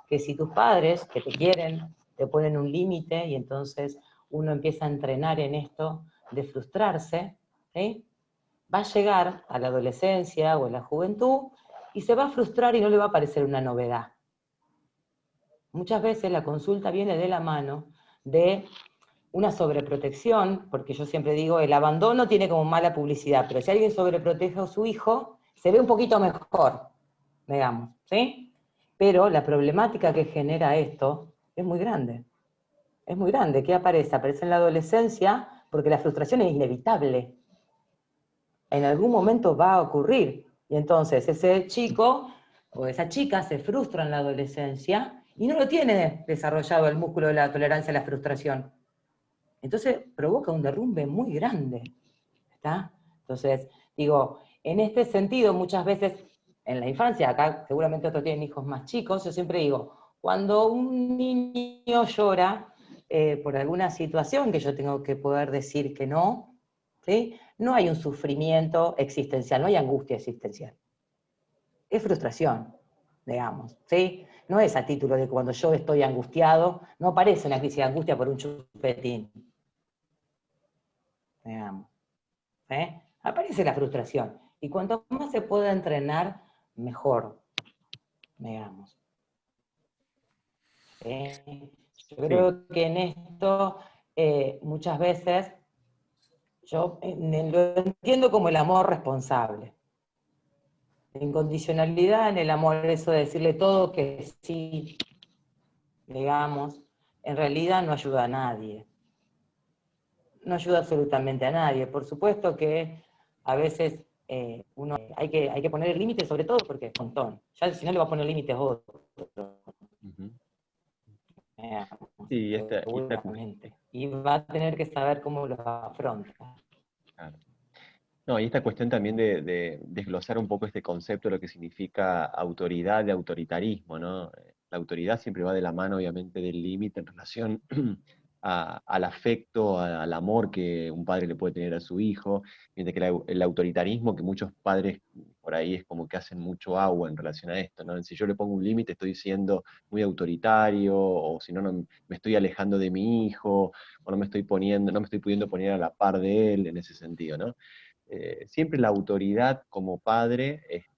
B: que si tus padres que te quieren te ponen un límite y entonces uno empieza a entrenar en esto de frustrarse, ¿sí? Va a llegar a la adolescencia o a la juventud y se va a frustrar y no le va a parecer una novedad. Muchas veces la consulta viene de la mano de una sobreprotección, porque yo siempre digo, el abandono tiene como mala publicidad, pero si alguien sobreprotege a su hijo, se ve un poquito mejor, digamos, ¿sí? Pero la problemática que genera esto es muy grande. Es muy grande. ¿Qué aparece? Aparece en la adolescencia porque la frustración es inevitable. En algún momento va a ocurrir. Y entonces ese chico o esa chica se frustra en la adolescencia y no lo tiene desarrollado el músculo de la tolerancia a la frustración. Entonces provoca un derrumbe muy grande. ¿Está? Entonces, digo, en este sentido, muchas veces en la infancia, acá seguramente otros tienen hijos más chicos, yo siempre digo, cuando un niño llora por alguna situación que yo tengo que poder decir que no, ¿sí? No hay un sufrimiento existencial, no hay angustia existencial. Es frustración, digamos, ¿sí? No es a título de cuando yo estoy angustiado, no aparece una crisis de angustia por un chupetín, digamos. Aparece la frustración. Y cuanto más se pueda entrenar, mejor, digamos. Yo creo que en esto muchas veces yo lo entiendo como el amor responsable. La incondicionalidad en el amor, eso de decirle todo que sí, digamos, en realidad no ayuda a nadie. No ayuda absolutamente a nadie. Por supuesto que a veces uno hay que poner límites, sobre todo porque es un montón. Ya si no le va a poner límites a otro.
C: Uh-huh. Sí,
B: seguramente. Y va a tener que saber cómo lo afronta.
C: Claro. No, y esta cuestión también de desglosar un poco este concepto de lo que significa autoridad y autoritarismo, ¿no? La autoridad siempre va de la mano, obviamente, del límite en relación al afecto, al amor que un padre le puede tener a su hijo, mientras que el autoritarismo, que muchos padres por ahí es como que hacen mucho agua en relación a esto, ¿no? Si yo le pongo un límite estoy siendo muy autoritario, o si no, me estoy alejando de mi hijo, o no me estoy pudiendo poner a la par de él en ese sentido, ¿no? Siempre la autoridad como padre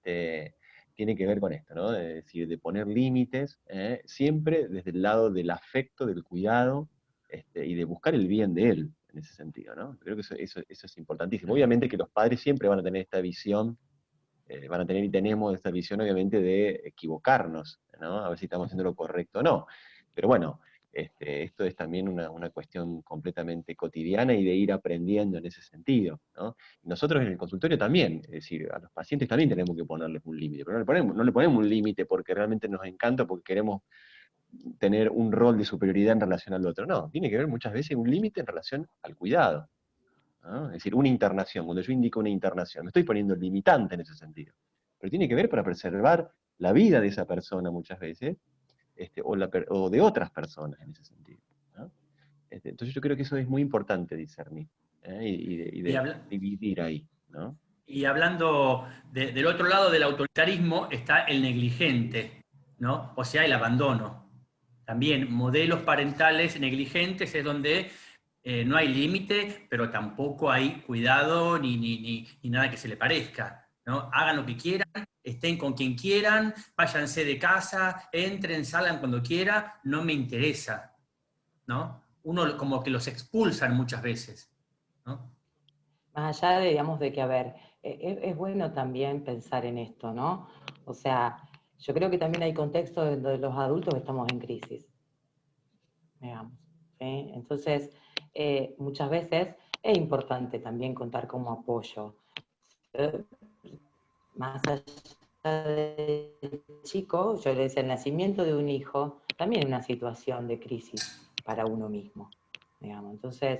C: tiene que ver con esto, ¿no? Es decir, de poner límites, siempre desde el lado del afecto, del cuidado, y de buscar el bien de él, en ese sentido, ¿no? Creo que eso es importantísimo. Obviamente que los padres siempre van a tener esta visión, van a tener y tenemos esta visión, obviamente, de equivocarnos, ¿no? A ver si estamos haciendo lo correcto o no. Pero bueno, esto es también una cuestión completamente cotidiana y de ir aprendiendo en ese sentido, ¿no? Nosotros en el consultorio también, es decir, a los pacientes también tenemos que ponerles un límite, pero no le ponemos un límite porque realmente nos encanta, porque queremos tener un rol de superioridad en relación al otro. No, tiene que ver muchas veces un límite en relación al cuidado, ¿no? Es decir, una internación, cuando yo indico una internación, me estoy poniendo limitante en ese sentido. Pero tiene que ver para preservar la vida de esa persona muchas veces, o de otras personas en ese sentido, ¿no? Entonces yo creo que eso es muy importante discernir, y de dividir ahí, ¿no?
D: Y hablando del otro lado del autoritarismo está el negligente, ¿no? O sea, el abandono. También modelos parentales negligentes es donde no hay límite, pero tampoco hay cuidado ni nada que se le parezca, ¿no? Hagan lo que quieran, estén con quien quieran, váyanse de casa, entren, salgan cuando quieran, no me interesa, ¿no? Uno como que los expulsan muchas veces, ¿no?
B: Más allá de, digamos, de que, a ver, es bueno también pensar en esto, ¿no? O sea, yo creo que también hay contextos donde los adultos estamos en crisis, digamos, ¿sí? Entonces, muchas veces es importante también contar como apoyo. Más allá del chico, yo le decía, el nacimiento de un hijo también es una situación de crisis para uno mismo, digamos. Entonces,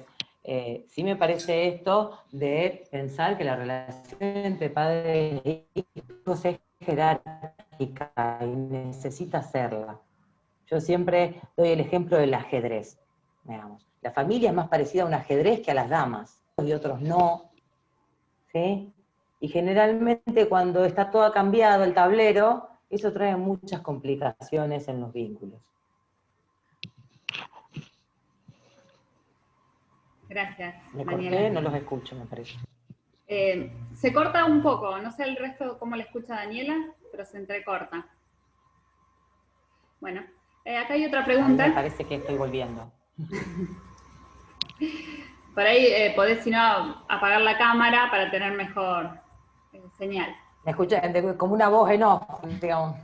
B: sí me parece esto de pensar que la relación entre padres e hijos es jerárquica y necesita serla. Yo siempre doy el ejemplo del ajedrez, digamos. La familia es más parecida a un ajedrez que a las damas, y otros no, ¿sí? Y generalmente cuando está todo cambiado el tablero, eso trae muchas complicaciones en los vínculos.
E: Gracias,
B: Me
E: Daniela.
B: corté, no los escucho, me parece.
E: Se corta un poco, no sé el resto cómo le escucha Daniela, pero se entrecorta. Bueno, Acá hay otra
B: A mí
E: pregunta.
B: me parece que estoy volviendo.
E: Por ahí podés, si no, apagar la cámara para tener mejor señal.
B: Me escuché como una voz en off, digamos.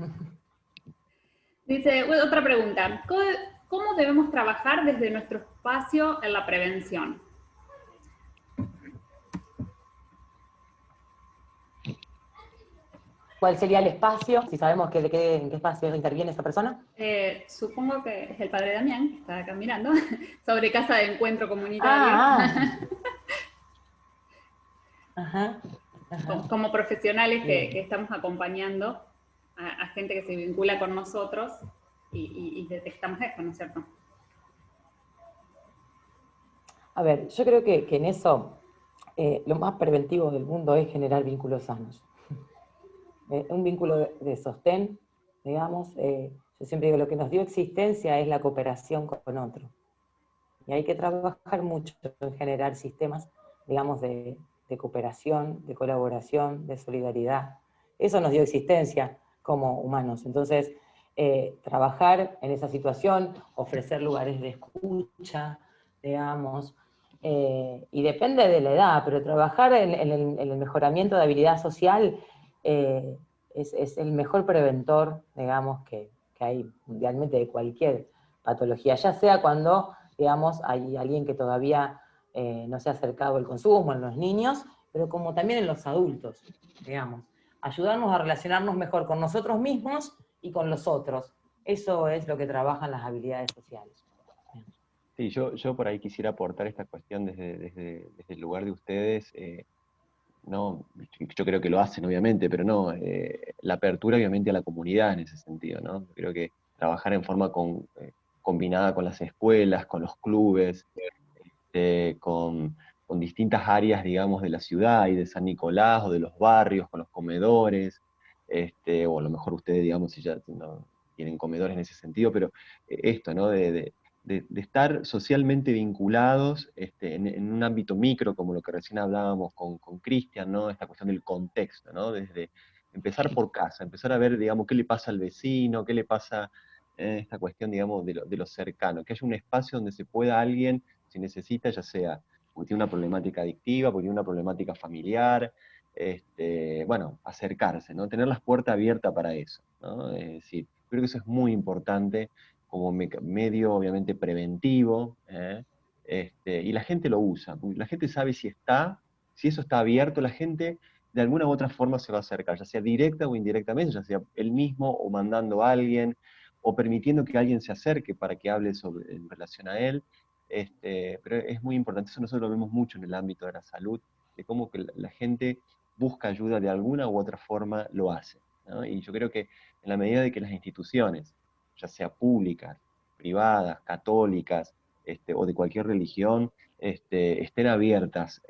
E: Dice, otra pregunta. ¿Cómo debemos trabajar desde nuestro espacio en la prevención?
B: ¿Cuál sería el espacio? Si sabemos en qué espacio interviene esa persona.
E: Supongo que es el padre Damián, que está acá mirando, sobre casa de encuentro comunitario.
B: Ajá.
E: Como profesionales que estamos acompañando a gente que se vincula con nosotros y detectamos esto, ¿no es cierto?
B: A ver, yo creo que en eso lo más preventivo del mundo es generar vínculos sanos. Un vínculo de sostén, digamos, yo siempre digo, lo que nos dio existencia es la cooperación con otro. Y hay que trabajar mucho en generar sistemas, digamos, de cooperación, de colaboración, de solidaridad. Eso nos dio existencia como humanos. Entonces, trabajar en esa situación, ofrecer lugares de escucha, digamos, y depende de la edad, pero trabajar en el mejoramiento de habilidad social es el mejor preventor, digamos, que hay mundialmente de cualquier patología, ya sea cuando, digamos, hay alguien que todavía no se ha acercado al consumo, en los niños, pero como también en los adultos, digamos. Ayudarnos a relacionarnos mejor con nosotros mismos y con los otros. Eso es lo que trabajan las habilidades sociales.
C: Sí, yo por ahí quisiera aportar esta cuestión desde el lugar de ustedes. No, yo creo que lo hacen, obviamente, pero no, la apertura, obviamente, a la comunidad en ese sentido, ¿no? Creo que trabajar en forma combinada con las escuelas, con los clubes, con distintas áreas, digamos, de la ciudad y de San Nicolás o de los barrios, con los comedores, o a lo mejor ustedes, digamos, si ya no tienen comedores en ese sentido, pero esto, ¿no? De estar socialmente vinculados en un ámbito micro, como lo que recién hablábamos con Cristian, ¿no? Esta cuestión del contexto, ¿no? Desde empezar por casa, empezar a ver, digamos, qué le pasa al vecino, qué le pasa esta cuestión, digamos, de lo cercano, que haya un espacio donde se pueda alguien, si necesita, ya sea porque tiene una problemática adictiva, porque tiene una problemática familiar, bueno, acercarse, ¿no? Tener las puertas abiertas para eso, ¿no? Es decir, creo que eso es muy importante como medio, obviamente, preventivo, y la gente lo usa, la gente sabe si eso está abierto, la gente de alguna u otra forma se va a acercar, ya sea directa o indirectamente, ya sea él mismo o mandando a alguien, o permitiendo que alguien se acerque para que hable en relación a él, pero es muy importante, eso nosotros lo vemos mucho en el ámbito de la salud, de cómo que la gente busca ayuda de alguna u otra forma, lo hace, ¿no? Y yo creo que en la medida de que las instituciones, ya sea públicas, privadas, católicas, o de cualquier religión, estén abiertas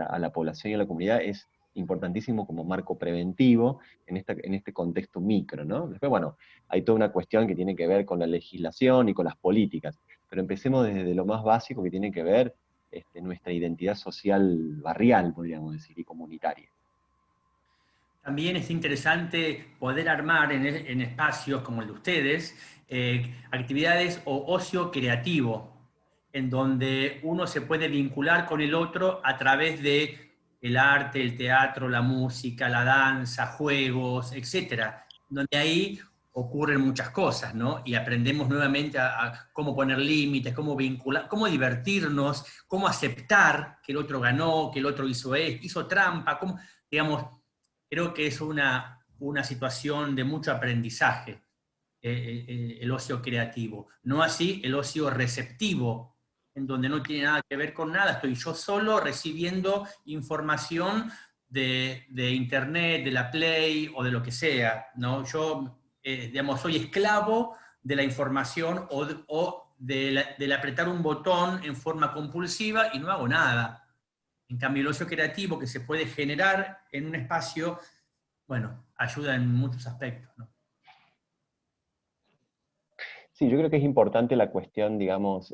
C: a la población y a la comunidad, es importantísimo como marco preventivo en este contexto micro, ¿no? Después, bueno, hay toda una cuestión que tiene que ver con la legislación y con las políticas, pero empecemos desde lo más básico que tiene que ver nuestra identidad social barrial, podríamos decir, y comunitaria.
D: También es interesante poder armar en espacios como el de ustedes actividades o ocio creativo, en donde uno se puede vincular con el otro a través de el arte, el teatro, la música, la danza, juegos, etcétera, donde ahí ocurren muchas cosas, ¿no? Y aprendemos nuevamente a cómo poner límites, cómo vincular, cómo divertirnos, cómo aceptar que el otro ganó, que el otro hizo trampa, cómo, digamos, creo que es una situación de mucho aprendizaje, el ocio creativo. No así el ocio receptivo, en donde no tiene nada que ver con nada. Estoy yo solo recibiendo información de internet, de la Play o de lo que sea, ¿no? Yo, digamos, soy esclavo de la información o del apretar un botón en forma compulsiva y no hago nada. En cambio, el ocio creativo que se puede generar en un espacio, bueno, ayuda en muchos aspectos, ¿no?
C: Sí, yo creo que es importante la cuestión, digamos,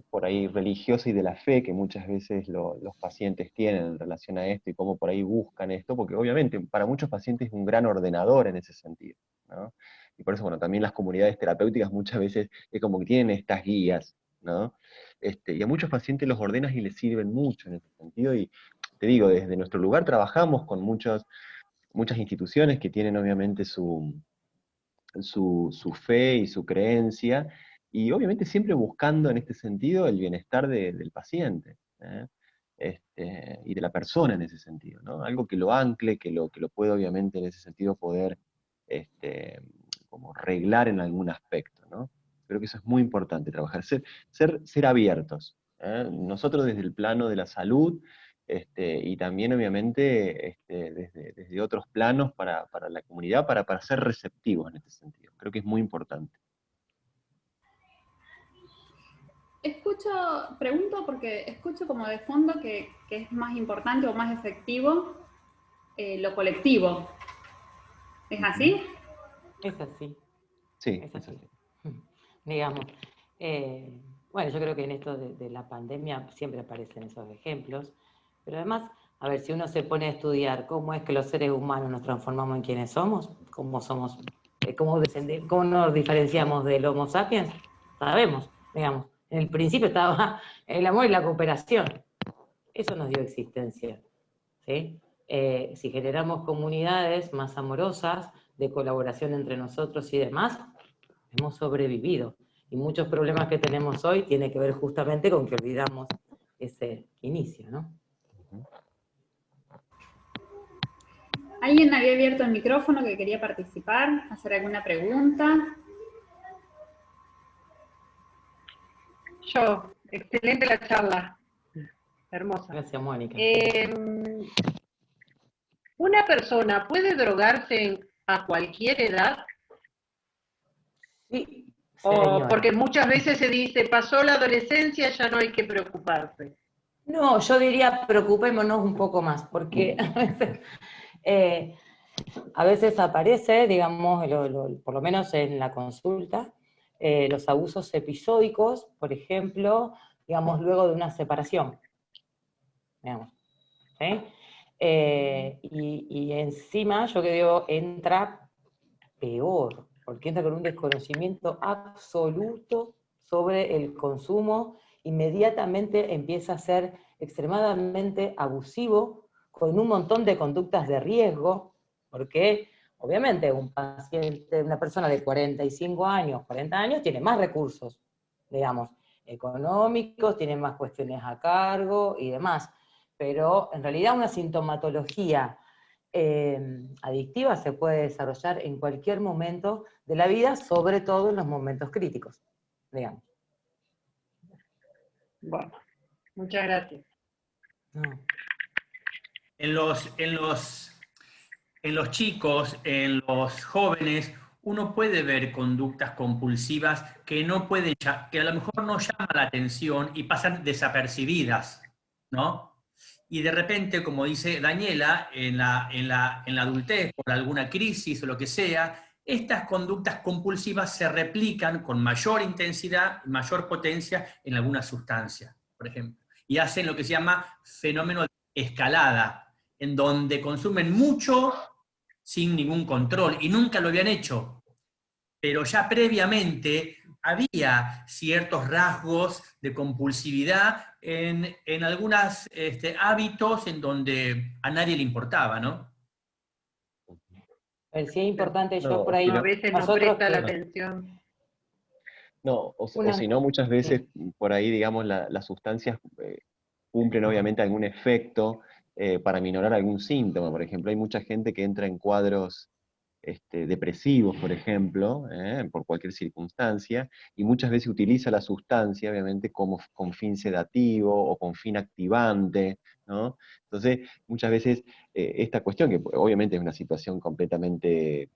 C: por ahí religiosa y de la fe que muchas veces los pacientes tienen en relación a esto y cómo por ahí buscan esto, porque obviamente para muchos pacientes es un gran ordenador en ese sentido, ¿no? y por eso, bueno, también las comunidades terapéuticas muchas veces es como que tienen estas guías, ¿no? Y a muchos pacientes los ordenas y les sirven mucho en ese sentido, y te digo, desde nuestro lugar trabajamos con muchas instituciones que tienen obviamente su fe y su creencia, y obviamente siempre buscando en este sentido el bienestar del paciente, ¿eh? Y de la persona en ese sentido, ¿no? Algo que lo ancle, que lo pueda obviamente en ese sentido poder como reglar en algún aspecto, ¿no? Creo que eso es muy importante, trabajar, ser abiertos, ¿eh? Nosotros desde el plano de la salud, y también obviamente desde otros planos para la comunidad, para ser receptivos en este sentido. Creo que es muy importante.
E: Pregunto porque escucho como de fondo que es más importante o más efectivo lo colectivo. ¿Es así?
B: Es así.
C: Sí,
B: Es así. Digamos, bueno, yo creo que en esto de la pandemia siempre aparecen esos ejemplos, pero además, a ver, si uno se pone a estudiar cómo es que los seres humanos nos transformamos en quienes somos, cómo somos, cómo nos diferenciamos del Homo sapiens, sabemos, digamos, en el principio estaba el amor y la cooperación, eso nos dio existencia, ¿sí? Si generamos comunidades más amorosas, de colaboración entre nosotros y demás, hemos sobrevivido. Y muchos problemas que tenemos hoy tienen que ver justamente con que olvidamos ese inicio, ¿no?
E: ¿Alguien había abierto el micrófono que quería participar, hacer alguna pregunta?
F: Yo, excelente la charla, hermosa.
B: Gracias, Mónica.
F: ¿Una persona puede drogarse a cualquier edad?
B: Sí,
F: O porque muchas veces se dice, pasó la adolescencia, ya no hay que preocuparse.
B: No, yo diría preocupémonos un poco más, porque a veces aparece, digamos, por lo menos en la consulta, los abusos episódicos, por ejemplo, digamos, luego de una separación, digamos, ¿sí? Y encima, yo creo, entra peor, porque entra con un desconocimiento absoluto sobre el consumo, inmediatamente empieza a ser extremadamente abusivo, con un montón de conductas de riesgo, porque obviamente un paciente, una persona de 45 años, 40 años, tiene más recursos, digamos, económicos, tiene más cuestiones a cargo y demás, pero en realidad una sintomatología adictiva se puede desarrollar en cualquier momento de la vida, sobre todo en los momentos críticos, digamos.
F: Bueno, muchas gracias.
B: No.
D: En los chicos, en los jóvenes, uno puede ver conductas compulsivas que que a lo mejor no llaman la atención y pasan desapercibidas, ¿no? Y de repente, como dice Daniela, en la adultez, por alguna crisis o lo que sea, estas conductas compulsivas se replican con mayor intensidad, mayor potencia en alguna sustancia, por ejemplo. Y hacen lo que se llama fenómeno de escalada, en donde consumen mucho sin ningún control, y nunca lo habían hecho. Pero ya previamente había ciertos rasgos de compulsividad en algunos hábitos en donde a nadie le importaba, ¿no?
B: Pero sí es importante, yo
C: No,
B: por ahí,
F: A veces no
B: nosotros
F: presta la
B: que...
F: atención.
C: No, o si no, muchas veces por ahí, digamos, las sustancias cumplen obviamente algún efecto para minorar algún síntoma. Por ejemplo, hay mucha gente que entra en cuadros depresivos, por ejemplo, por cualquier circunstancia, y muchas veces utiliza la sustancia, obviamente, con fin sedativo o con fin activante, ¿no? Entonces, muchas veces esta cuestión, que obviamente es una situación completamente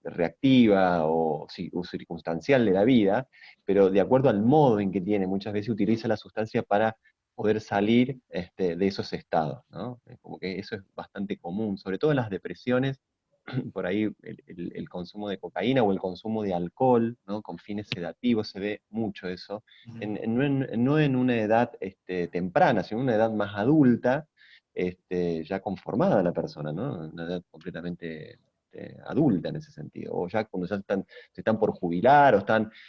C: reactiva o circunstancial de la vida, pero de acuerdo al modo en que tiene, muchas veces utiliza la sustancia para poder salir de esos estados, ¿no? Como que eso es bastante común, sobre todo en las depresiones, por ahí el consumo de cocaína o el consumo de alcohol, ¿no? Con fines sedativos, se ve mucho eso, no en una edad temprana, sino en una edad más adulta, ya conformada la persona, ¿no? Una edad completamente adulta en ese sentido, o ya cuando ya se están por jubilar, o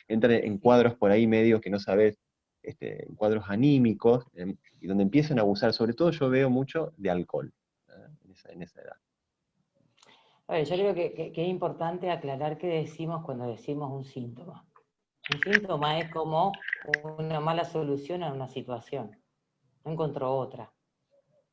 C: entran en cuadros por ahí medios que no sabes, en cuadros anímicos, y donde empiezan a abusar, sobre todo yo veo mucho de alcohol, en esa edad.
B: A ver, yo creo que es importante aclarar qué decimos cuando decimos un síntoma. Un síntoma es como una mala solución a una situación. No encontró otra.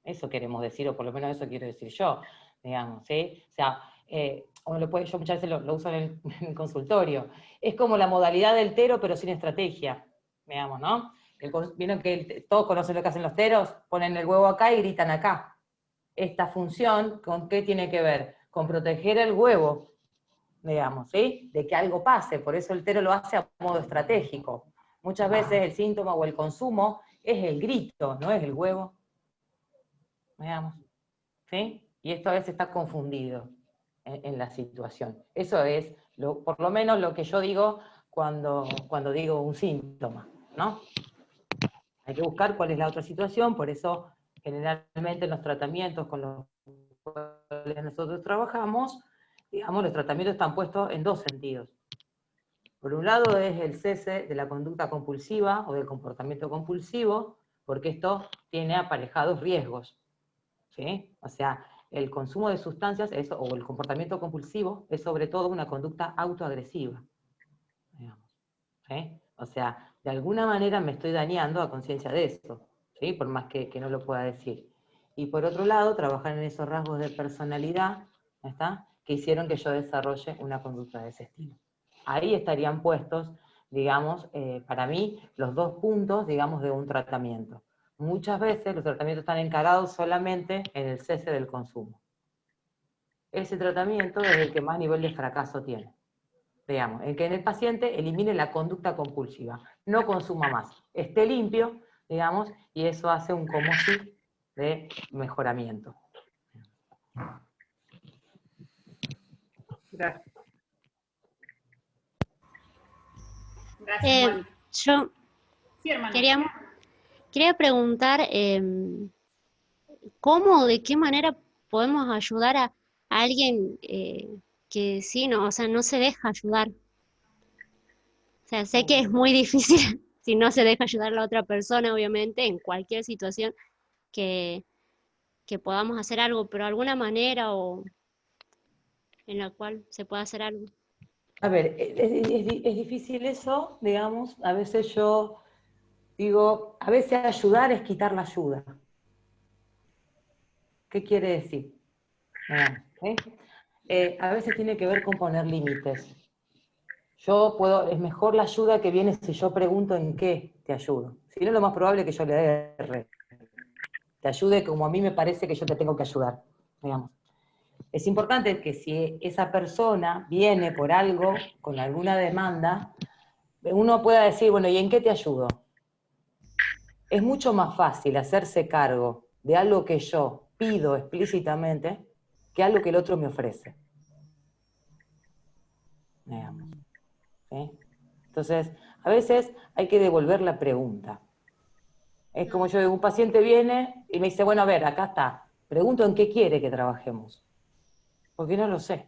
B: Eso queremos decir, o por lo menos eso quiero decir yo, digamos, ¿sí? O sea, yo muchas veces lo uso en el consultorio. Es como la modalidad del tero, pero sin estrategia, digamos, ¿no? Vieron que todos conocen lo que hacen los teros, ponen el huevo acá y gritan acá. Esta función, ¿con qué tiene que ver? Con proteger el huevo, digamos, ¿sí? De que algo pase, por eso el tero lo hace a modo estratégico. Muchas veces el síntoma o el consumo es el grito, no es el huevo. Digamos, ¿sí? Y esto a veces está confundido en la situación. Eso es, por lo menos, lo que yo digo cuando digo un síntoma, ¿no? Hay que buscar cuál es la otra situación, por eso generalmente en los tratamientos con los cuales nosotros trabajamos, digamos, los tratamientos están puestos en dos sentidos. Por un lado es el cese de la conducta compulsiva o del comportamiento compulsivo, porque esto tiene aparejados riesgos. ¿Sí? O sea, el consumo de sustancias o el comportamiento compulsivo es sobre todo una conducta autoagresiva. Digamos, ¿sí? O sea, de alguna manera me estoy dañando a conciencia de eso, ¿sí? Por más que no lo pueda decir. Y por otro lado, trabajar en esos rasgos de personalidad, ¿está? Que hicieron que yo desarrolle una conducta de ese estilo. Ahí estarían puestos, digamos, para mí, los dos puntos, digamos, de un tratamiento. Muchas veces los tratamientos están encarados solamente en el cese del consumo. Ese tratamiento es el que más nivel de fracaso tiene. Digamos, en que en el paciente elimine la conducta compulsiva, no consuma más, esté limpio, digamos, y eso hace un como si de mejoramiento.
F: Gracias.
E: Gracias, Mónica.
G: Yo
E: Sí, hermano.
G: quería preguntar cómo o de qué manera podemos ayudar a alguien que sí, no, o sea, no se deja ayudar. O sea, sé que es muy difícil si no se deja ayudar a la otra persona, obviamente, en cualquier situación que podamos hacer algo, pero alguna manera o en la cual se pueda hacer algo.
B: A ver, es difícil eso, digamos, a veces yo digo, a veces ayudar es quitar la ayuda. ¿Qué quiere decir? A veces tiene que ver con poner límites. Es mejor la ayuda que viene si yo pregunto en qué te ayudo. Si no, lo más probable es que yo le erre. Te ayude como a mí me parece que yo te tengo que ayudar, digamos. Es importante que si esa persona viene por algo, con alguna demanda, uno pueda decir, bueno, ¿y en qué te ayudo? Es mucho más fácil hacerse cargo de algo que yo pido explícitamente que algo que el otro me ofrece. Digamos. ¿Sí? Entonces, a veces hay que devolver la pregunta. Es como un paciente viene y me dice, bueno, a ver, acá está. Pregunto en qué quiere que trabajemos. Porque no lo sé.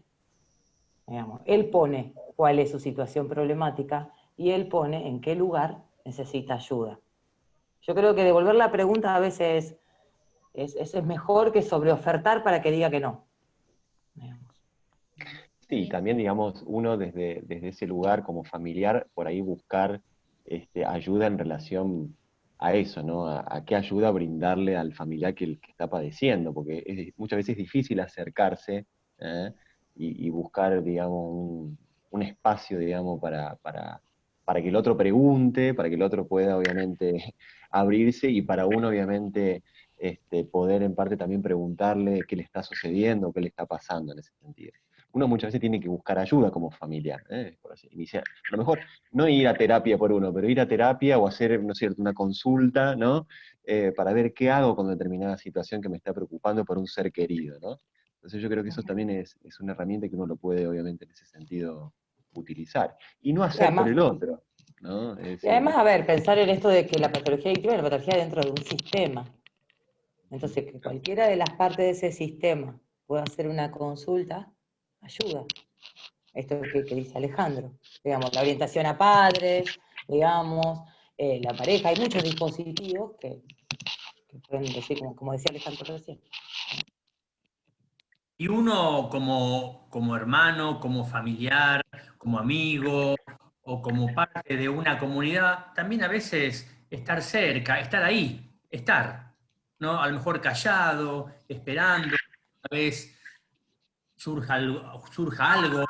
B: Digamos, él pone cuál es su situación problemática y él pone en qué lugar necesita ayuda. Yo creo que devolver la pregunta a veces es mejor que sobreofertar para que diga que no. Digamos.
C: Sí, también, digamos, uno desde ese lugar como familiar, por ahí buscar ayuda en relación a eso, ¿no? A qué ayuda brindarle al familiar que está padeciendo, porque muchas veces es difícil acercarse y buscar, digamos, un espacio, digamos, para que el otro pregunte, para que el otro pueda, obviamente, abrirse, y para uno, obviamente, poder en parte también preguntarle qué le está sucediendo, qué le está pasando en ese sentido. Uno muchas veces tiene que buscar ayuda como familiar, por así iniciar. A lo mejor no ir a terapia por uno, pero ir a terapia o hacer, ¿no es cierto?, una consulta, ¿no? Para ver qué hago con determinada situación que me está preocupando por un ser querido, ¿no? Entonces yo creo que eso también es una herramienta que uno lo puede, obviamente, en ese sentido utilizar. Y no hacer por el otro, ¿no? Es
B: Y además, a ver, pensar en esto de que la patología adictiva es la patología dentro de un sistema. Entonces, que cualquiera de las partes de ese sistema pueda hacer una consulta, ayuda. Esto que dice Alejandro, digamos, la orientación a padres, digamos, la pareja, hay muchos dispositivos que pueden decir, como decía Alejandro recién.
D: Y uno como hermano, como familiar, como amigo o como parte de una comunidad, también a veces estar cerca, estar ahí, estar, ¿no? A lo mejor callado, esperando, a vez surja algo,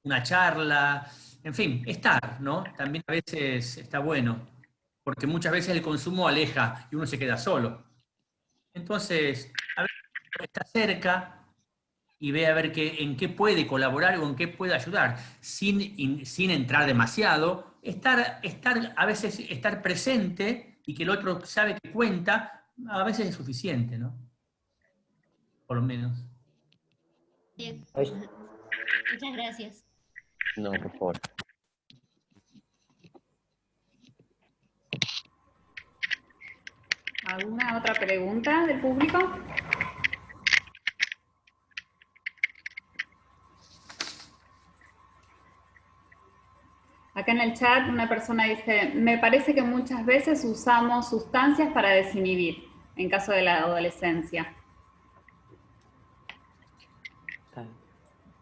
D: una charla, en fin, estar, ¿no? También a veces está bueno, porque muchas veces el consumo aleja y uno se queda solo. Entonces, a veces está cerca y ve a ver en qué puede colaborar o en qué puede ayudar, sin entrar demasiado, a veces estar presente y que el otro sabe que cuenta, a veces es suficiente, ¿no? Por lo menos.
G: Bien. Muchas gracias.
C: No, por favor.
E: ¿Alguna otra pregunta del público? Acá en el chat una persona dice, me parece que muchas veces usamos sustancias para desinhibir, en caso de la adolescencia.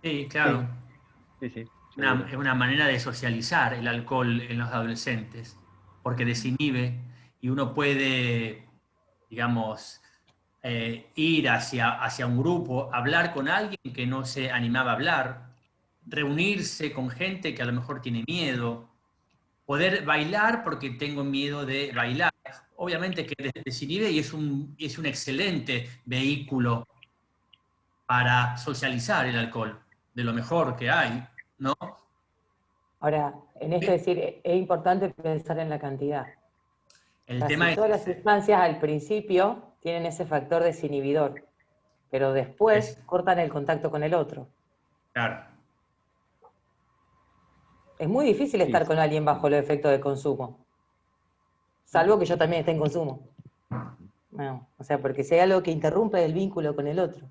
D: Sí, claro.
C: Sí.
D: Es una manera de socializar el alcohol en los adolescentes, porque desinhibe y uno puede, digamos, ir hacia un grupo, hablar con alguien que no se animaba a hablar, reunirse con gente que a lo mejor tiene miedo, poder bailar porque tengo miedo de bailar. Obviamente que desinhibe y es un excelente vehículo para socializar el alcohol, de lo mejor que hay, ¿no?
B: Ahora, en esto es decir, es importante pensar en la cantidad.
D: El tema
B: Casi
D: es
B: todas las sustancias al principio tienen ese factor desinhibidor, pero después cortan el contacto con el otro.
D: Claro.
B: Es muy difícil estar con alguien bajo los efectos del consumo, salvo que yo también esté en consumo. No, o sea, porque si hay algo que interrumpe el vínculo con el otro.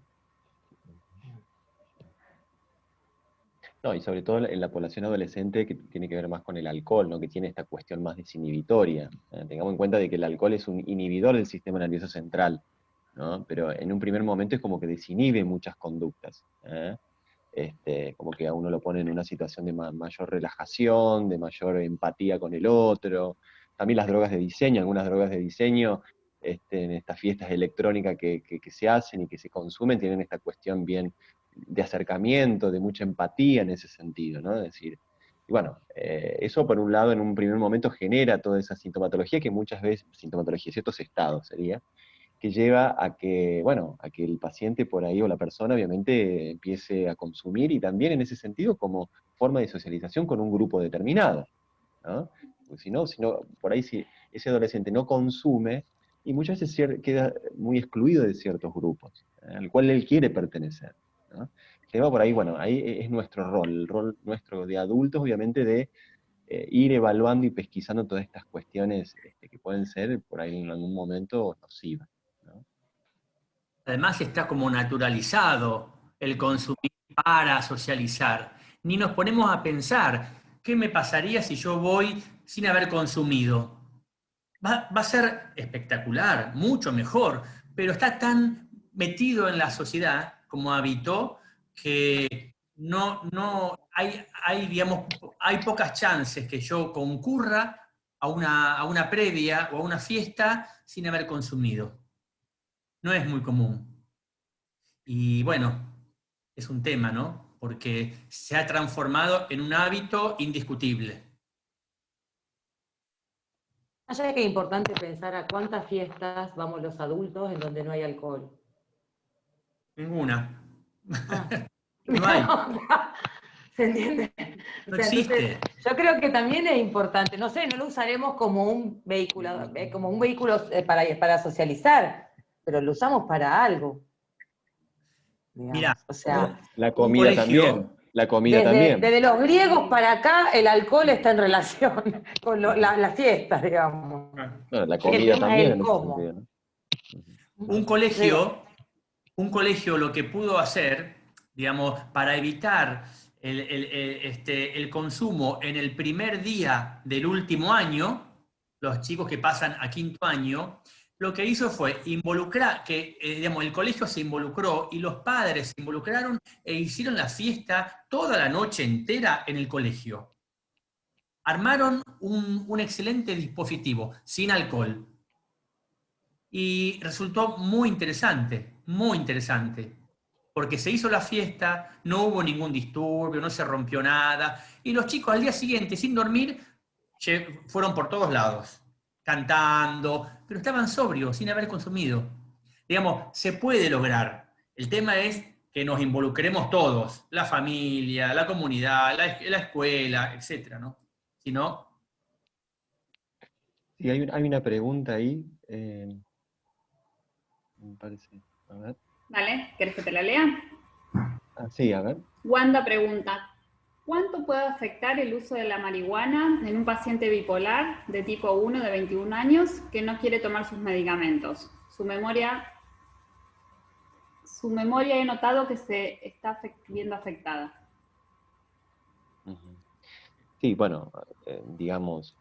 C: No, y sobre todo en la población adolescente que tiene que ver más con el alcohol, ¿no? Que tiene esta cuestión más desinhibitoria. Tengamos en cuenta de que el alcohol es un inhibidor del sistema nervioso central, ¿no? Pero en un primer momento es como que desinhibe muchas conductas. Como que a uno lo pone en una situación de mayor relajación, de mayor empatía con el otro. También las drogas de diseño, algunas drogas de diseño, en estas fiestas electrónicas que se hacen y que se consumen, tienen esta cuestión bien de acercamiento, de mucha empatía en ese sentido, ¿no? Es decir, y bueno, eso por un lado en un primer momento genera toda esa sintomatología que muchas veces, sintomatología, ciertos estados sería, que lleva a que, bueno, a que el paciente por ahí o la persona obviamente empiece a consumir y también en ese sentido como forma de socialización con un grupo determinado, ¿no? Porque si no, por ahí si ese adolescente no consume, y muchas veces queda muy excluido de ciertos grupos, al cual él quiere pertenecer, ¿no? El tema por ahí, bueno, ahí es nuestro rol, el rol nuestro de adultos, obviamente, de ir evaluando y pesquisando todas estas cuestiones que pueden ser por ahí en algún momento nocivas, ¿no?
D: Además está como naturalizado el consumir para socializar. Ni nos ponemos a pensar, ¿qué me pasaría si yo voy sin haber consumido? Va a ser espectacular, mucho mejor, pero está tan metido en la sociedad como hábito que digamos, hay pocas chances que yo concurra a una previa o a una fiesta sin haber consumido. No es muy común. Y bueno, es un tema, ¿no? Porque se ha transformado en un hábito indiscutible.
B: Allá que es importante pensar a cuántas fiestas vamos los adultos en donde no hay alcohol.
D: Ninguna.
B: Ah.
D: No hay.
B: ¿Se entiende?
D: No existe.
B: Entonces, yo creo que también es importante, no sé, no lo usaremos como un vehículo para socializar, pero lo usamos para algo. Digamos.
D: Mira,
B: o sea,
C: la comida también. La comida también.
B: Desde los griegos para acá, el alcohol está en relación con las fiestas, digamos.
C: Bueno, la comida también en ese
B: cómo.
C: sentido, ¿no?
D: Un colegio lo que pudo hacer, digamos, para evitar el consumo en el primer día del último año, los chicos que pasan a quinto año, lo que hizo fue involucrar, que digamos, el colegio se involucró y los padres se involucraron e hicieron la fiesta toda la noche entera en el colegio. Armaron un excelente dispositivo, sin alcohol. Y resultó muy interesante, porque se hizo la fiesta, no hubo ningún disturbio, no se rompió nada, y los chicos al día siguiente, sin dormir, fueron por todos lados, cantando, pero estaban sobrios, sin haber consumido. Digamos, se puede lograr. El tema es que nos involucremos todos, la familia, la comunidad, la escuela, etcétera, ¿no? Si no...
C: Sí, hay una pregunta ahí, me parece. A ver.
E: Vale, ¿querés que te la lea?
C: Ah, sí, a ver.
E: Wanda pregunta, ¿cuánto puede afectar el uso de la marihuana en un paciente bipolar de tipo 1 de 21 años que no quiere tomar sus medicamentos? Su memoria he notado que se está viendo afectada.
C: Ujú. Sí, bueno, digamos,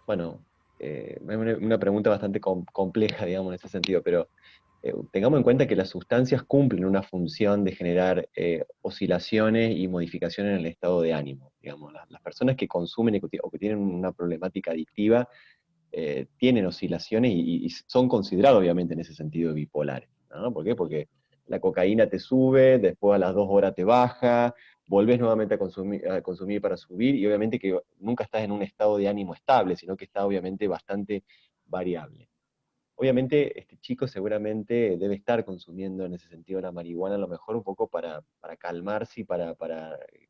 C: bueno, es una pregunta bastante compleja, digamos, en ese sentido, pero tengamos en cuenta que las sustancias cumplen una función de generar oscilaciones y modificaciones en el estado de ánimo. Digamos, las personas que consumen o que tienen una problemática adictiva tienen oscilaciones y son considerados obviamente en ese sentido bipolares, ¿no? ¿Por qué? Porque la cocaína te sube, después a las 2 horas te baja, volvés nuevamente a consumir para subir, y obviamente que nunca estás en un estado de ánimo estable, sino que está obviamente bastante variable. Obviamente, este chico seguramente debe estar consumiendo en ese sentido la marihuana, a lo mejor un poco para calmarse y para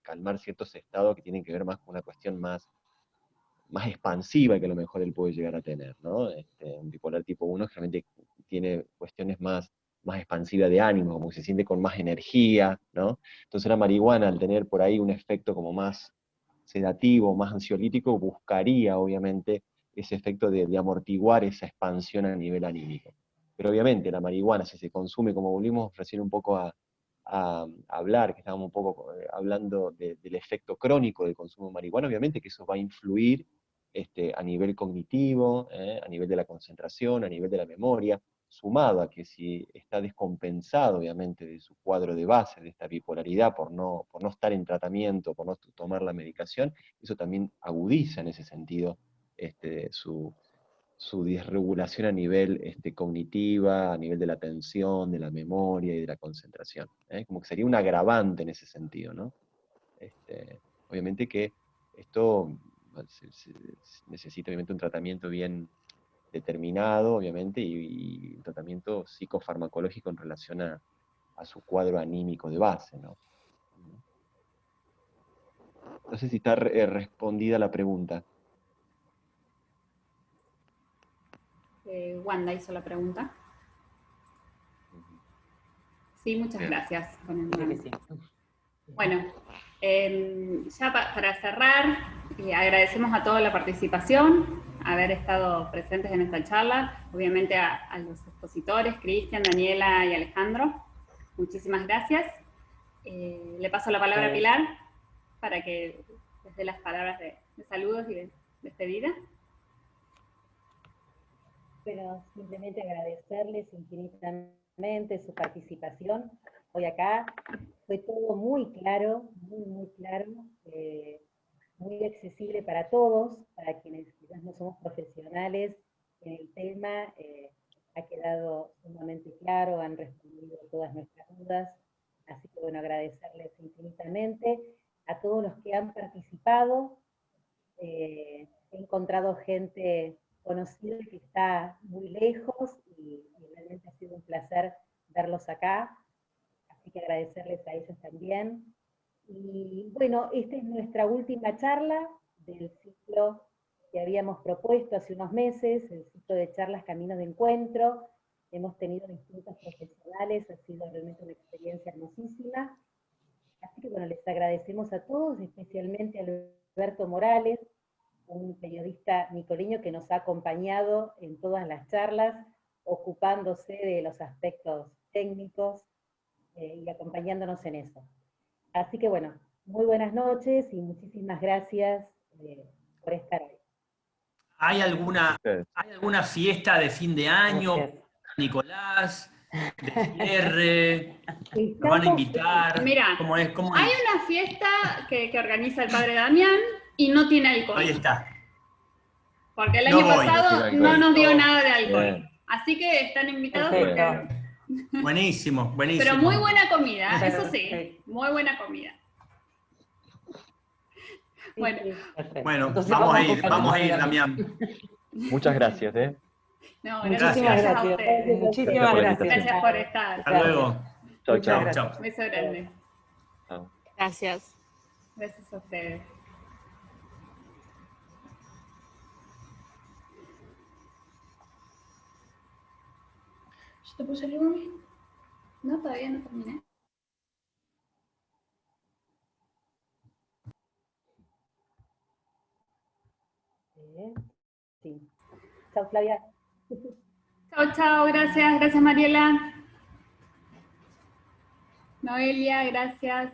C: calmar ciertos estados que tienen que ver más con una cuestión más expansiva que a lo mejor él puede llegar a tener, ¿no? Un bipolar tipo 1 generalmente tiene cuestiones más expansivas de ánimo, como que se siente con más energía, ¿no? Entonces la marihuana, al tener por ahí un efecto como más sedativo, más ansiolítico, buscaría obviamente ese efecto de amortiguar esa expansión a nivel anímico. Pero obviamente la marihuana, si se consume, como volvimos recién un poco a hablar, que estábamos un poco hablando del efecto crónico del consumo de marihuana, obviamente que eso va a influir a nivel cognitivo, a nivel de la concentración, a nivel de la memoria, sumado a que si está descompensado, obviamente, de su cuadro de base, de esta bipolaridad, por no estar en tratamiento, por no tomar la medicación, eso también agudiza en ese sentido su disregulación a nivel cognitiva, a nivel de la atención, de la memoria y de la concentración. Como que sería un agravante en ese sentido, ¿no? Obviamente que esto necesita obviamente un tratamiento bien determinado, obviamente, y un tratamiento psicofarmacológico en relación a su cuadro anímico de base, ¿no? No sé si está respondida la pregunta.
E: Wanda hizo la pregunta. Sí, muchas
C: Bien.
E: gracias.
B: Sí.
E: Bueno, ya para cerrar, agradecemos a toda la participación, haber estado presentes en esta charla, obviamente a los expositores, Cristian, Daniela y Alejandro. Muchísimas gracias. Le paso la palabra a Pilar para que les dé las palabras de saludos y de despedida.
A: Bueno, simplemente agradecerles infinitamente su participación hoy acá. Fue todo muy claro, muy claro, muy accesible para todos, para quienes quizás no somos profesionales en el tema. Ha quedado sumamente claro, han respondido todas nuestras dudas. Así que bueno, agradecerles infinitamente a todos los que han participado. He encontrado gente conocida que está muy lejos y realmente ha sido un placer verlos acá, así que agradecerles a ellos también. Y bueno, esta es nuestra última charla del ciclo que habíamos propuesto hace unos meses, el ciclo de charlas Caminos de Encuentro. Hemos tenido distintos profesionales, ha sido realmente una experiencia hermosísima. Así que bueno, les agradecemos a todos, especialmente a Alberto Morales, un periodista nicoleño que nos ha acompañado en todas las charlas, ocupándose de los aspectos técnicos. y acompañándonos en eso. Así que bueno, muy buenas noches y muchísimas gracias por estar hoy.
D: ¿Hay alguna fiesta de fin de año,
B: Gracias.
D: Nicolás, de cierre? ¿Nos van a invitar?
E: Mira,
D: ¿Cómo es?
E: hay una fiesta que organiza el padre Damián y no tiene alcohol.
D: Ahí está.
E: Porque el
D: No
E: año
D: voy.
E: pasado no nos dio nada de alcohol.
C: Bien.
E: Así que están invitados
B: Perfecto.
E: porque...
D: Buenísimo, buenísimo.
E: Pero muy buena comida, eso sí,
B: Perfecto.
E: muy buena comida. Bueno,
B: Perfecto.
D: Bueno,
B: Entonces
D: vamos a
B: compartir.
D: ir, Damián.
C: Muchas gracias.
E: no,
D: Muchísimas
E: gracias a
B: gracias.
E: ustedes.
B: Muchísimas gracias.
E: Gracias por estar.
D: Hasta luego.
C: Chao,
B: Muchas
C: chao.
B: gracias.
D: Chao.
E: Beso grande.
C: Chao.
G: Gracias.
E: Gracias a ustedes. ¿Yo te puse el móvil? No, todavía no terminé.
A: Sí. Chao, Flavia.
E: Chao, chao, gracias, gracias Mariela. Noelia, gracias.